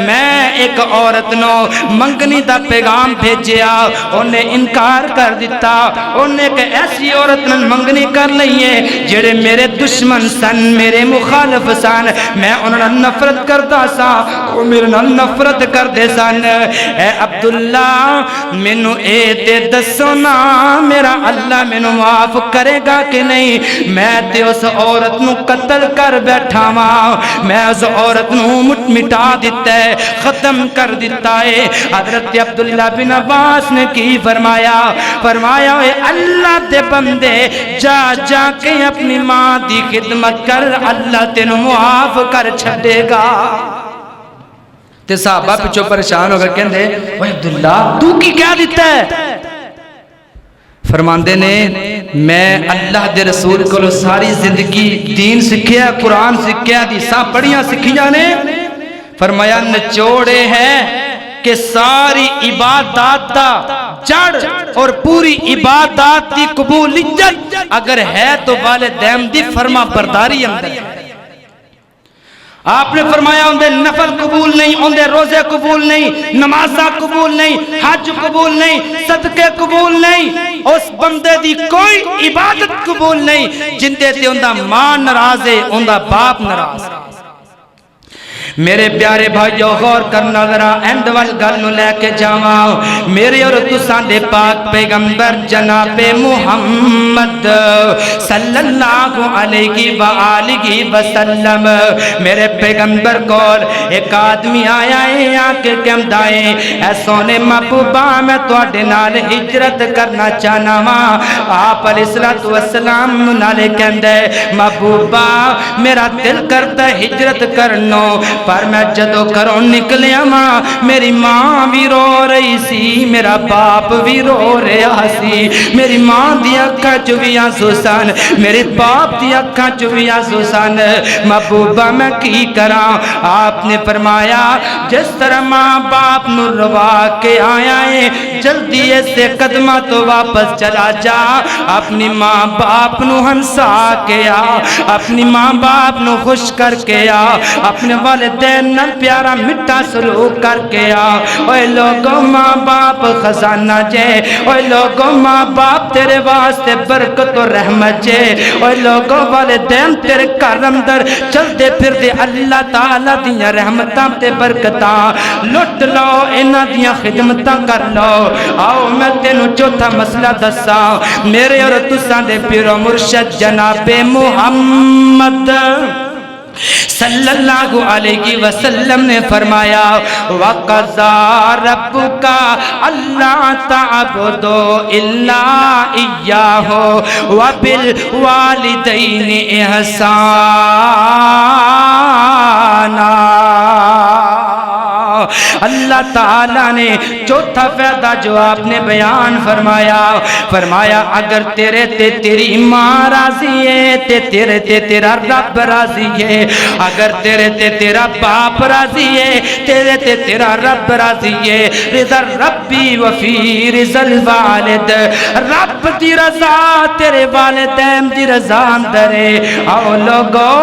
میں ایک عورت نو منگنی دا پیغام بھیجیا، انہیں انکار کر دیتا، انہیں کہ ایسی عورت نے منگنی کر لئیے جڑے میرے دشمن سن، میرے مخالف سن، میں انہوں نفرت کر سا، وہ میرے نال نفرت کر دے سن۔ اے عبداللہ مینو اے تے دسو نا میرا اللہ مینو معاف کرے گا کہ نہیں؟ میں تے اس عورت نو قتل کر بیٹھا ماں، میں اس عورت نو مٹا دیتا ہے، ختم کر دیتا ہے۔ حضرت عبداللہ بن عباس نے کی فرمایا، فرمایا اے اللہ دے بندے جا جا کے اپنی ماں دی خدمت کر، اللہ تینو معاف کر چھڑے گا۔ تے صحابہ پچھو پریشان ہو گئے، کہندے اوہ عبداللہ تو کی کیا دیتا ہے؟ فرماندے نے میں اللہ دے رسول کو ساری زندگی دین سکھیا، قرآن سکھیا، دیساں پڑھیاں سکھیاں نے، فرمایا نچوڑے ہیں کہ ساری عبادات دا جڑ اور پوری عبادات دی قبولیت اگر ہے تو والدین دی فرما برداری اندر ہے۔ آپ نے فرمایا اندے نفل قبول نہیں، اندے روزے قبول نہیں، نمازہ قبول نہیں، حج قبول نہیں، صدقے قبول نہیں، اس بندے دی کوئی عبادت قبول نہیں جندے تے اندہ ماں ناراض ہے، اندہ باپ ناراض ہے۔ میرے پیارے بھائیو غور کرنا ذرا اینڈ وال گل نو لے کے جاواں، میرے اور تساں دے پاک پیغمبر جناب محمد صلی اللہ علیہ وآلہ وسلم، میرے پیغمبر کول ایک آدمی آیا ہے، آکے کہندا ہے اے سونے محبوبہ میں تواڈے نال ہجرت کرنا چاہنا واں۔ آپ علیہ الصلوۃ والسلام نالے کہندا ہے محبوبہ میرا دل کرتا ہے ہجرت کرنو، پر میں جدو کروں نکلیا ماں میری ماں بھی رو رہی سی، میرا باپ بھی رو رہا سی، میری ماں دی اکھاں چ وی آنسو سن، میرے باپ دی اکھاں چ وی آنسو سن، محبوبہ میں کی کراں؟ آپ نے فرمایا جس طرح ماں باپ نو روا کے آیا ہے جلدی سے قدمہ تو واپس چلا جا، اپنی ماں باپ نو ہنسا کے آ، اپنی ماں باپ نو خوش کر کے آ، اپنے والدین نال پیارا مٹھا سلوک کر کے آ۔ اوے لوگوں ماں باپ خزانہ جے، اوے لوگوں ماں باپ تیرے واسطے برکت و رحمت جے، اوے لوگوں والدین تیرے گھر اندر چلتے پھر دے اللہ تعالیٰ دیاں رحمتاں تے برکتاں لٹ لو، انہاں دیاں خدمتاں کر لو۔ آؤ میں تینوں چوتھا مسئلہ دساں، میرے اور تساں دے پیرو مرشد جناب محمد صلی اللہ علیہ وسلم نے فرمایا وَقَضَى رَبُّكَ أَلَّا تَعْبُدُوا إِلَّا إِيَّاهُ وَبِالْوَالِدَيْنِ إِحْسَانًا۔ اللہ تعالیٰ نے چوتھا فائدہ جو آپ نے بیان فرمایا، فرمایا اگر تیرے تے تیری ماں راضی ہے تے تیرے تے تیرا رب راضی ہے، اگر تیرے تے تیرا باپ راضی ہے تیرے تے تیرا رب راضی ہے، رضا ربی وفی رضا الوالد، رب دی رضا تیرے والدین دی رضا اندر ہے۔ آؤ لوگو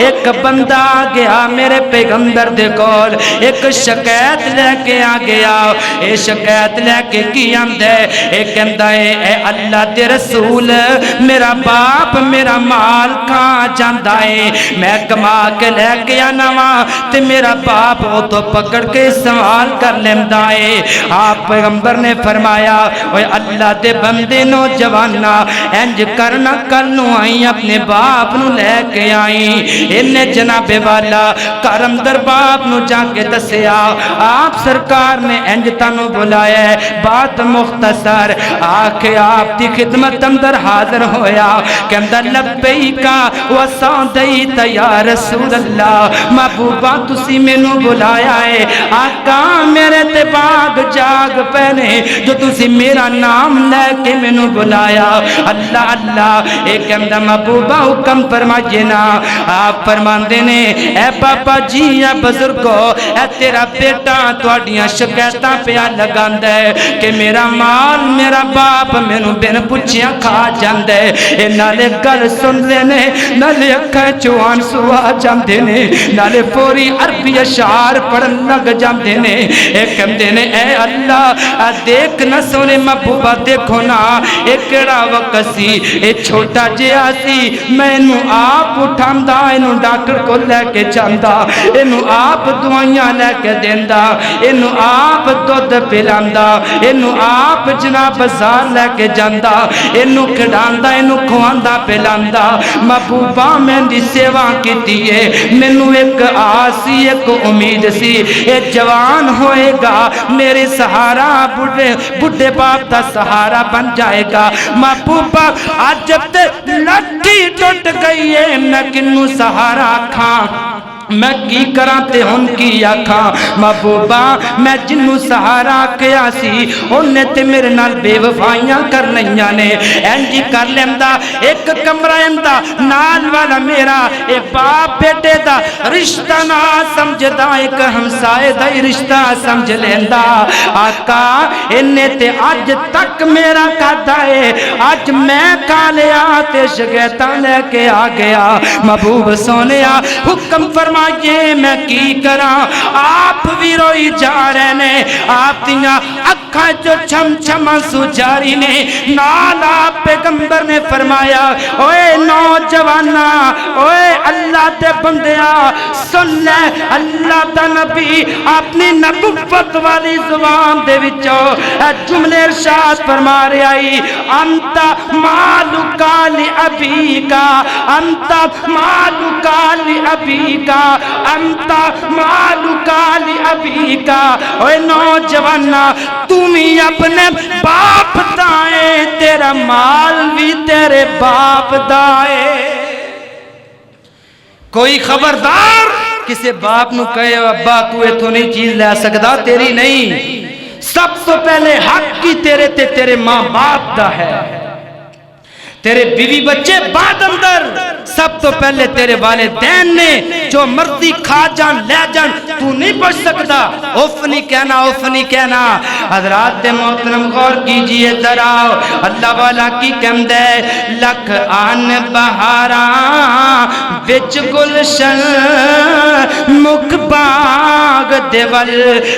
ایک بندہ گیا میرے پیغمبر دے کول، ایک شکایت شکایت لے کے آ گیا اے شکایت لے کے کی آمدے اے کہندا اے اللہ دے رسول میرا باپ میرا مال کہاں جاندا ہے میں کما کے لے کے آنا وا تے میرا باپ او تو پکڑ کے سوال کر لیندا ہے آپ پیغمبر نے فرمایا اوے اللہ دے بندے نوجوانا انج کرنا کل نو آئی اپنے باپ نو لے کے آئی انہیں جناب والا کرم در باپ نو جا کے دسیا آپ سرکار نے انج تانو بلایا ہے بات مختصر آکھے آپ دی خدمت اندر حاضر ہویا کہ اندر لبیکا وسعدیت یا رسول اللہ محبوبہ تسی میں نو بلایا ہے آقا میرے تے باغ جاگ پہنے جو تسی میرا نام لے کے میں نو بلایا اللہ اللہ ایک اندر محبوبہ حکم فرمائیے نا آپ فرماندے نے اے پاپا جی اے بزرگو اے تیرا بیٹا تواڈیاں شکایتاں پیا لگاندا ہے کہ میرا مال میرا باپ مینوں بن پچھیاں کھا جاندا ہے اے نالے گل سن دے نے نالے اکھاں چوں آنسو آ جاندے نے نالے فوری عربی اشعار پڑھن لگ جاندے نے اے کہندے نے اے اللہ دیکھ نہ سونے محبوبہ دیکھو نا اے کیڑا وقت سی اے چھوٹا جہا سی میں نو آپ اٹھاندا اینو ڈاکٹر کو لے کے جاندا اینو آپ دوائیاں لے کے دیندا اینو آپ دودھ پلاندا اینو آپ جناب بازار لے کے جاندا اینو کھڈاندا اینو کھواندا پلاندا محبوبہ میں دی سیوا کیتی ہے مینوں ایک آسی ایک امید سی اے جوان ہوئے گا میرے سہارا بڈھے باپ دا سہارا بن جائے گا محبوبہ آج جب تے لٹھی ٹوٹ گئی ہے میں کنوں سہارا کھاں میں کی کراتے ہن کی آکھاں محبوبہ میں جنوں سہارا کیا سی انہیں تے میرے نال بے وفائیاں کر لئیاں نے انجی کر لیندا ایک کمرہ اندا نال والا میرا اے باپ بیٹے دا رشتہ نہ سمجھدا ایک ہمسائے دا رشتہ سمجھ لیندا آقا انہیں تے آج تک میرا کہتا ہے آج میں کالیا تے شکایتاں لے کے آ گیا محبوب سونیا حکم فرمائیے میں کی کراں آپ بھی روئی جا رہے نے آپ دیاں اکھاں جو چھم چھم آنسو جاری نے نال آپ پیغمبر نے فرمایا اوے نوجوانا اوے اللہ دے بندیا سن لے اللہ دا نبی اپنی نبوت والی زبان دے وچوں جملے ارشاد فرما رہا ہے انتا مالک لی ابیکا انتا مالک لی ابیکا انتا مالک لی ابیکا اوے نوجوانا تمہیں اپنے باپ دائیں تیرا مال بھی تیرے باپ دائیں کوئی خبردار کسے باپ نو کہے ابا تو ایتھوں نہیں چیز لے سکدا تیری نہیں سب تو پہلے حق کی تیرے تے تیرے ماں باپ دا ہے تیرے بیوی بچے بعد اندر سب تو پہلے تیرے والدین نے جو مرضی کھا جان لے جان تو نہیں بچ سکتا اوف نہیں کہنا اوف نہیں کہنا حضرات محترم غور کیجئے ذرا اللہ والا کی کہم دے لکھ آن بہاراں وچ گلشن مکھ باغ دیول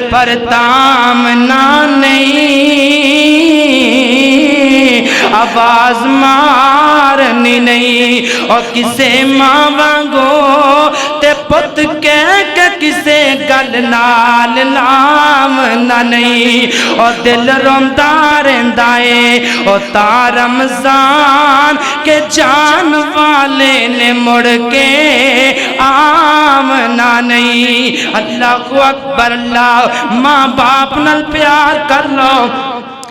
پر تامنا نہیں آواز مارنی نہیں اور کسے ماں وانگو تے پت کہہ کہ کسے گل نال نام نہ نہیں اور دل روندارندائے اور تا رمضان کے جان والے نے مڑ کے آمنا نہیں اللہ اکبر اللہ ماں باپ نال پیار کر لو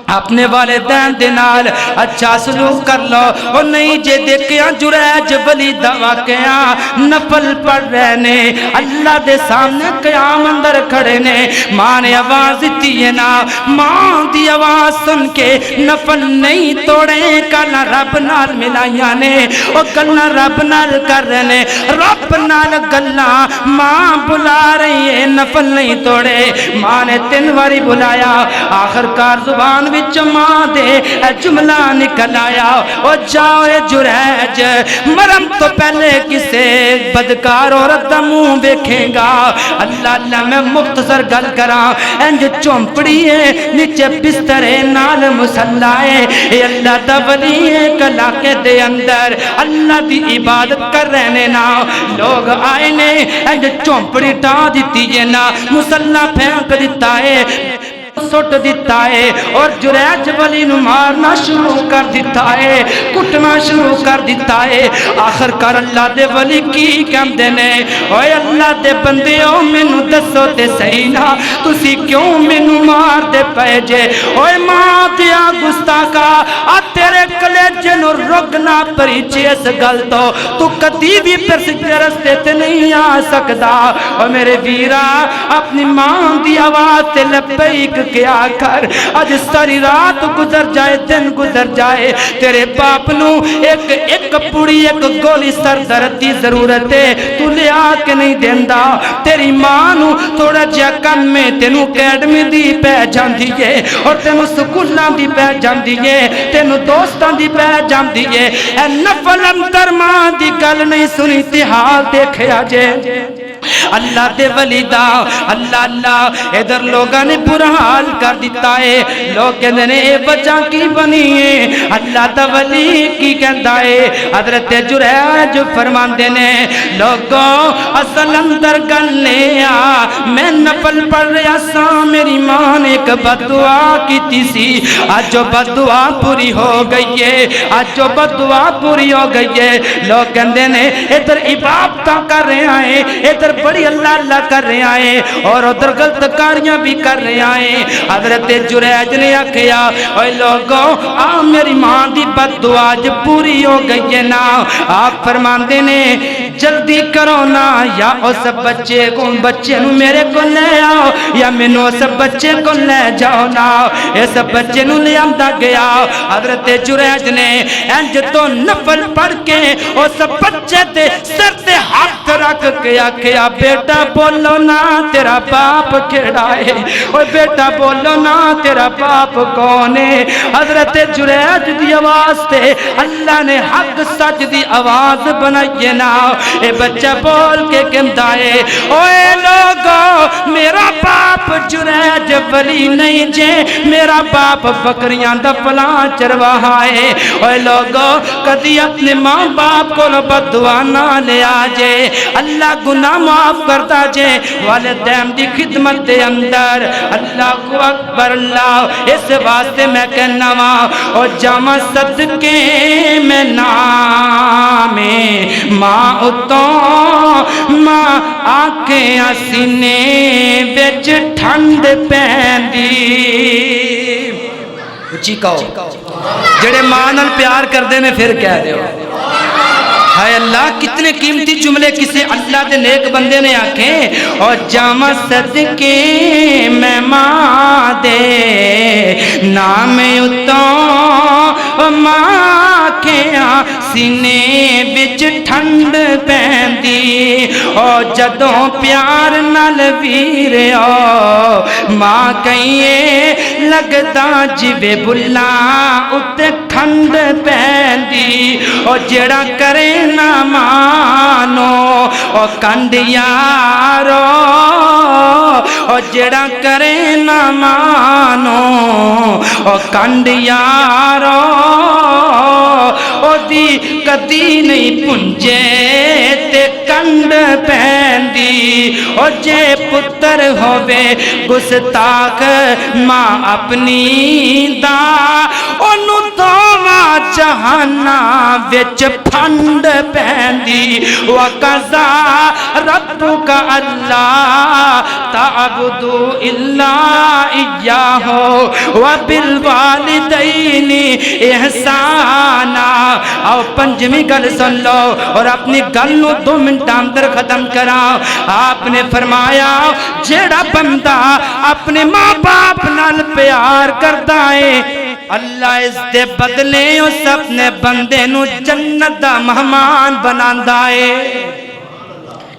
اپنے والدین دنال اچھا سلوک کر لو اور نہیں جے دیکھیاں جریج ولی دعا کیا نفل پڑھ رہنے اللہ دے سامنے قیام اندر کھڑے نے ماں نے آواز دیتی ہے نا ماں دی آواز سن کے نفل نہیں توڑے کنا رب نال ملائیاں نے اور کنا رب نال کر رہنے رب نال گلہ ماں بلا رہی ہے نفل نہیں توڑے ماں نے 3 باری بلایا آخر کار زبان وچ ماں دے اے جملہ نکل آیا او جاؤ اے جریج مرم تو پہلے کسے بدکار عورت دا منہ ویکھے گا اللہ اللہ میں مختصر گل کراں انج چومپڑی ہے نیچے بسترے نال مصلا ہے اے اللہ دا ولی ہے علاقے دے اندر اللہ دی عبادت کر رہنے نا لوگ آئے نے انج چومپڑی ٹا دیتی ہے نا مصلا پھینک دیتا ہے سٹ دیتا ہے اور جریج ولی نو مارنا شروع کر دیتا ہے کٹنا شروع کر دیتا ہے آخر کر اللہ دے ولی کی کہندے نے اوے اللہ دے بندیو مینوں دسو تے صحیح نا تسی کیوں مینوں مار دے پے جے اوے ماں دیا گستاخا آ تیرے کلیجے نو رگنا پریچے اس گل تو کدی بھی پھر سجدے رستے تے نہیں آ سکدا او میرے ویرا اپنی ماں دی آواز تے لبیک کیا کر آج ساری رات گزر جائے دن گزر جائے تیرے باپ نو ایک پوڑی ایک گولی سر درد دی ضرورت ہے تو لے آ کے نہیں دیندا تیری ماں نو تھوڑا جا کم میں تینو اکیڈمی دی پہ جاندی ہے اور تینو سکولاں دی پہ جاندی ہے تینو دوستاں دی پہ جاندی ہے اے نفل اندر ماں دی گل نہیں سنی تے حال دیکھیا جے اللہ دے ولی دا اللہ اللہ ادھر لوگاں نے برا حال کر دیتا ہے لوگ کہندے نے اے بچہ کی بنی ہے اللہ دا ولی کی کہندا ہے حضرت جریج فرماندے نے لوگوں اصل اندر گل لے آ میں نفل پڑھ رہا سا میری ماں نے ایک بددعا کیتی سی آج جو بددعا پوری ہو گئی ہے آج جو بددعا پوری ہو گئی ہے لوگ کہندے نے ادھر عبادتاں کر رہے ہیں ادھر بڑی اللہ اللہ کر رہے آئے اور ادھر غلط کاریاں بھی کر رہے آئے حضرت جریج نے آکھیا اوے لوگوں آ میری ماں دی بددعا اج پوری ہو گئی ہے نا آپ فرماندے نے جلدی کرو نا یا اس بچے نو میرے کو لے آؤ یا مینوں اس بچے کو لے جاؤ نا اس بچے نو لے آندا گیا حضرت جریج نے انج تو نفل پڑھ کے اس بچے تے سر تے ہاتھ رکھ کے آکھیا بیٹا بولو نا تیرا باپ کیڑا ہے اوے بیٹا بولو نا تیرا باپ کون ہے حضرت جریج دی آواز تے اللہ نے حق سچ دی آواز بنائی نا اے بچہ بول کے کہندا ہے اوے لوگو میرا باپ جریج ولی نہیں جے میرا باپ بکریاں دا فلاں چرواہا ہے اوے لوگو کدی اپنے ماں باپ کو بددعا نہ لے آجے اللہ گناہ معاف کرتا جے والدین دی خدمت دے اندر اللہ کو اکبر اللہ اس واسطے میں کہنا وا او جامع صدقے میں نام ماں اتوں ماں آنکھیں سینے وچ ٹھنڈ پیندی اچھی کہو جڑے ماں نال پیار کردے نے پھر کہہ دیو ہائے اللہ کتنے قیمتی جملے کسی اللہ دے نیک بندے نے آکھیں اور جامع صدقے میں ماں دے نام اتوں ماں کے سینے بچ ٹھنڈ پیندی اور جدوں پیار نال ویرے ماں کہیے لگدا جوے بلا اتے ٹھنڈ پیندی اور جڑا کرے نہ مانو او کنڈ یارو او جڑا کرے نہ مانو او کنڈ یارو او دی کدی نہیں پنجے تے کنڈ پیندی او جے پتر ہووے گستاخ ماں اپنی دا اونوں دوواں جہاناں وچ پھنڈ پیندی وقضا ربک اللہ تعبدوا الا ایاہ وبالوالدین احسانا آؤ پنجویں گل سن لو اور اپنی گل نو 2 منٹ اندر ختم کرا آپ نے فرمایا جیڑا بندہ اپنے ماں باپ نال پیار کردا ہے اللہ اس دے بدلے اس اپنے بندے نو جنت دا مہمان بناندا ہے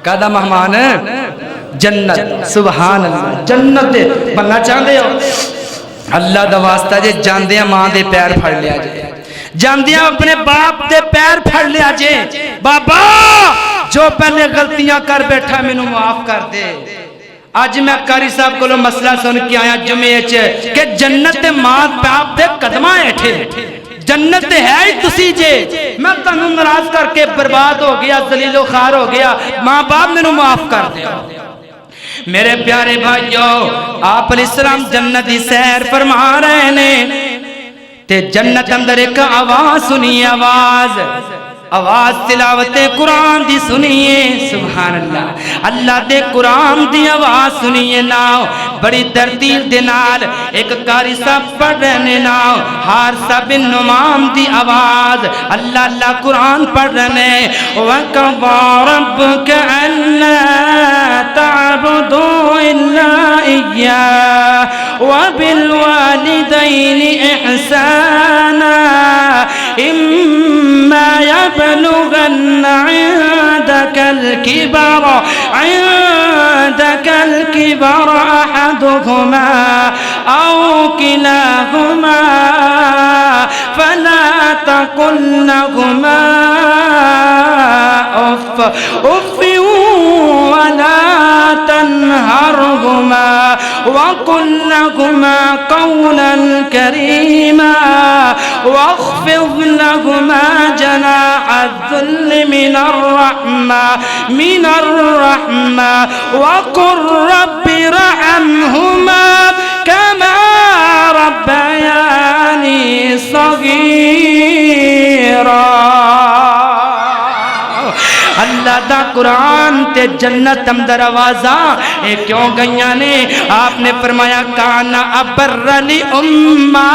کدا مہمان جنت سبحان اللہ جنت بننا چاہتے ہو اللہ دا واسطہ جے جاندیاں ماں دے پیر پھڑ لیا جے، جاندیاں اپنے باپ دے پیر پھڑ لیا جے، بابا جو پہلے غلطیاں کر بیٹھا مینوں معاف کر دے۔ آج میں قاری صاحب کو مسئلہ سن کے آیا جمعے کہ جنت ماں باپ دے قدماں ہیٹھے، جنت ہے ہی تسی جے، میں تانوں ناراض کر کے برباد ہو گیا، ذلیل و خوار ہو گیا، ماں باپ مینوں معاف کر دیا۔ میرے پیارے بھائیو، آپ علیہ السلام جنت دی سیر فرما رہے نے تے جنت اندر ایک آواز سنی، آواز تلاوت قرآن دی سنیے، سبحان اللہ، اللہ دے قرآن دی آواز سنیے ناؤ، بڑی ترتیل دے نال ایک قاری صاحب پڑھ رہنے ناؤ، حارثہ بن نعمان دی آواز، اللہ اللہ قرآن پڑھ رہنے، وَقَضَى رَبُّكَ أَلَّا تَعْبُدُوا إِلَّا إِيَّاهُ وَبِالْوَالِدَيْنِ إِحْسَانًا إِمَّا يبلغن عندك الكبر أحدهما أو كلاهما فلا تقل لهما أف ولا تنهرهما وقل لهما قولا كريما واخفض لهما جناح الذل من الرحمة وقل رب ارحمهما كما ربياني صغيرا۔ اللہ دا قرآن تے جنت اندر آوازاں اے کیوں گئیاں نے؟ آپ نے فرمایا کانا ابر لی امہ،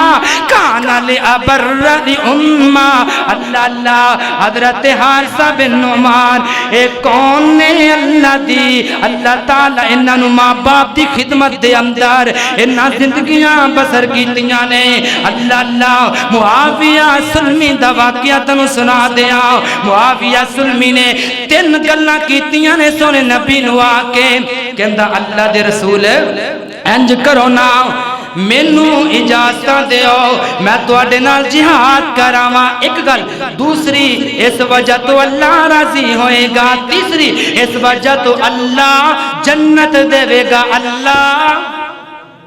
کانا لی ابر لی امہ۔ اللہ اللہ، حضرت حارثہ بن نعمان اے کون نے اللہ دی؟ اللہ تعالیٰ انہاں نو ماں باپ دی خدمت دے اندر انہاں زندگیاں بسر کیتیاں نے۔ اللہ اللہ، معاویہ سلمی دا واقعہ تنو سنا دیا۔ معاویہ سلمی نے تین گلاں کیتیاں نے سونے نبی نو آکے، کہندا اللہ دے رسول انج کرو نا، مینو اجازتاں دیو میں تواڈے نال جہاد کراواں، ایک گل۔ دوسری اس وجہ تو اللہ راضی ہوئے گا، تیسری اس وجہ تو اللہ جنت دے گا۔ اللہ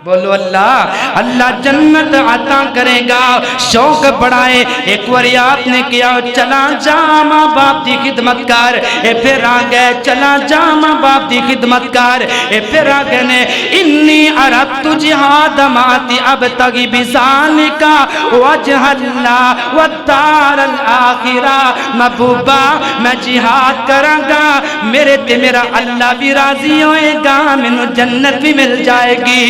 بولو اللہ، اللہ جنت عطا کرے گا۔ شوق بڑھائے، ایک واری آپ نے کیا چلا جا ماں باپ دی خدمت کر، اے پھر آگئے چلا جا ماں باپ دی خدمت کر، اے پھر آگئے نے انی اردت جہاد ماتی ابتغی بذالک وجہ اللہ والدار الاخرہ۔ محبوبہ میں جہاد کراں گا، میرے تے میرا اللہ بھی راضی ہوئے گا، مینوں جنت بھی مل جائے گی۔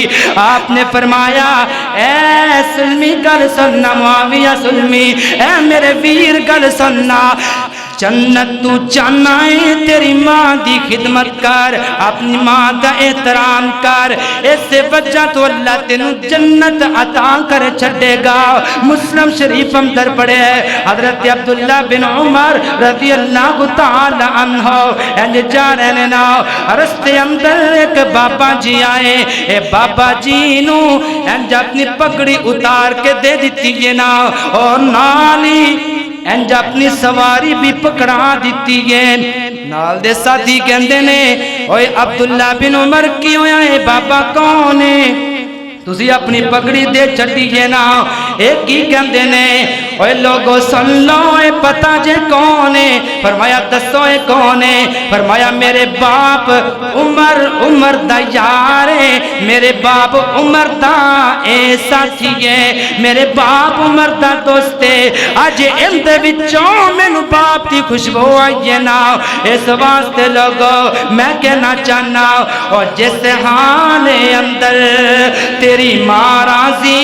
آپ نے فرمایا اے سلمی گل سننا، معاویہ سلمی اے میرے ویر گل سننا، جنت تو چاہنا ہے تیری ماں دی خدمت کر، اپنی ماں دا احترام کر، اس سے وجہ تو اللہ تینوں جنت عطا کر چھڑے گا۔ مسلم شریف اندر پڑھے حضرت عبداللہ بن عمر رضی اللہ تعالی عنہ انج جا رہنے نا، رستے اندر ایک بابا جی آئے، اے بابا جی نو انج اپنی پگڑی اتار کے دے دیتی ہے نا، اور نالی انج اپنی سواری بھی پکڑا دیتی ہے۔ نال دے ساتھی کہندے نے اوے عبداللہ بن عمر کی ہویا ہے بابا کون ہے؟ تسی اپنی پگڑی دے چھڈیے نا۔ ایک ہی کہندے نے اوے لوگو سن لو اے پتہ جے کون ہے؟ فرمایا دسو اے کون ہے؟ فرمایا میرے باپ عمر دا یار ہے، میرے باپ عمر دا اے ساتھی ہے، میرے باپ عمر دا دوست ہے۔ اج اند وچوں مینوں باپ دی خوشبو آئی ہے نا، اس واسطے لوگو میں کہنا چاہنا او جس حال اندر تیری ماں راضی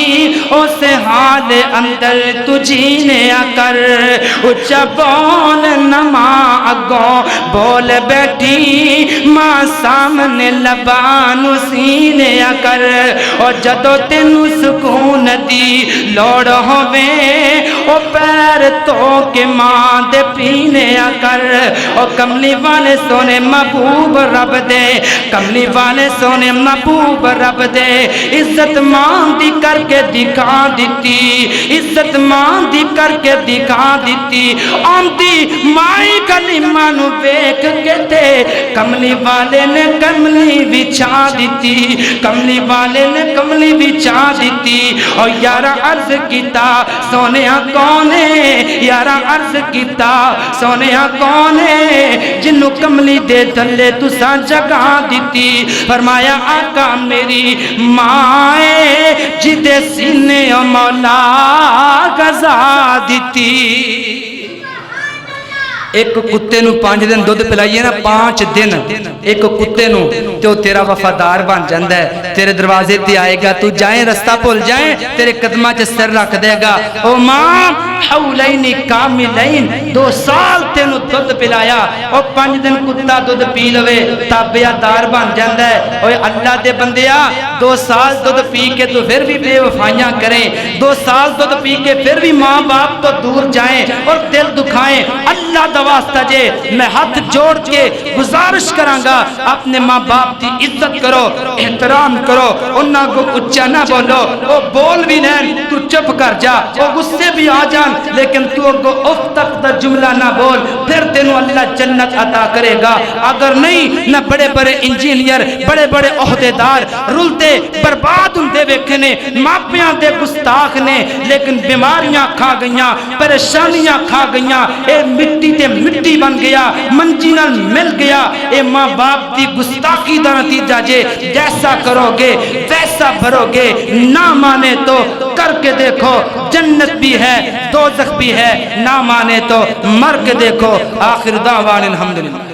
اس حال اندر تجھینے کر، اچھا بول نہ ماں اگوں بول بیٹھی ماں سامنے لبان سینے کر، اور جدو تینوں سکون دی لوڑ ہووے او پیر تو کہ ماں دے پینے کر او کملی والے سونے محبوب رب دے کملی والے سونے محبوب رب دے عزت ماں دی کر کے دکھا دیتی عزت ماں دی کر کے دکھا دیتی آمدی مائی کلمہ نو ویکھ کے تے کملی والے نے کملی بچھا دیتی کملی والے نے کملی بچھا دیتی اور یارا عرض کیتا سونیا کون ہے یارا عرض کیتا سونیا کون ہے جنو کملی دے تھلے تساں جگہ دیتی فرمایا آقا میری ماں ہے جدے سینے مولا غذا دیتی ایک کتے نو 5 دن دودھ پلائیے نا 5 دن ایک کتے نو تو تیرا وفادار بن جاندہ ہے تیرے دروازے تے آئے گا تو جائیں رستہ بھول جائیں تیرے قدمہ چ سر رکھ دے گا او ماں حولین کاملین 2 سال تینو دودھ پلایا او 5 دن کتا دودھ پی لوے تابعہ دار بن جاندہ ہے اوے اللہ دے بندیا 2 سال دودھ پی کے تو پھر بھی بے وفائیاں کریں 2 سال دودھ پی کے پھر بھی ماں باپ تو دور جائیں اور دل دکھائیں اللہ دا واسطہ جے میں ہاتھ جوڑ کے گزارش کرانگا اپنے ماں باپ دی عزت کرو احترام کرو انہاں کو اچھا نہ بولو وہ بول بھی نہیں تو چپ کر جا وہ غصے بھی آ جان لیکن تو کو اف تک دا جملہ نہ بول پھر تینوں اللہ جنت عطا کرے گا اگر نہیں نہ بڑے بڑے انجینئر بڑے بڑے عہدیدار رلتے برباد ہندے ویکھنے ماپیاں دے گستاخ نے لیکن بیماریاں کھا گئیاں پریشانیاں کھا گئیاں اے مٹی تے مٹی بن گیا منجی نال مل گیا اے ماں باپ دی گستاخی دا نتیجہ جے جیسا کرو گے ویسا بھرو گے نہ مانے تو کر کے دیکھو جنت بھی ہے دوزخ بھی ہے نہ مانے تو مر کے دیکھو آخر دعوان الحمدللہ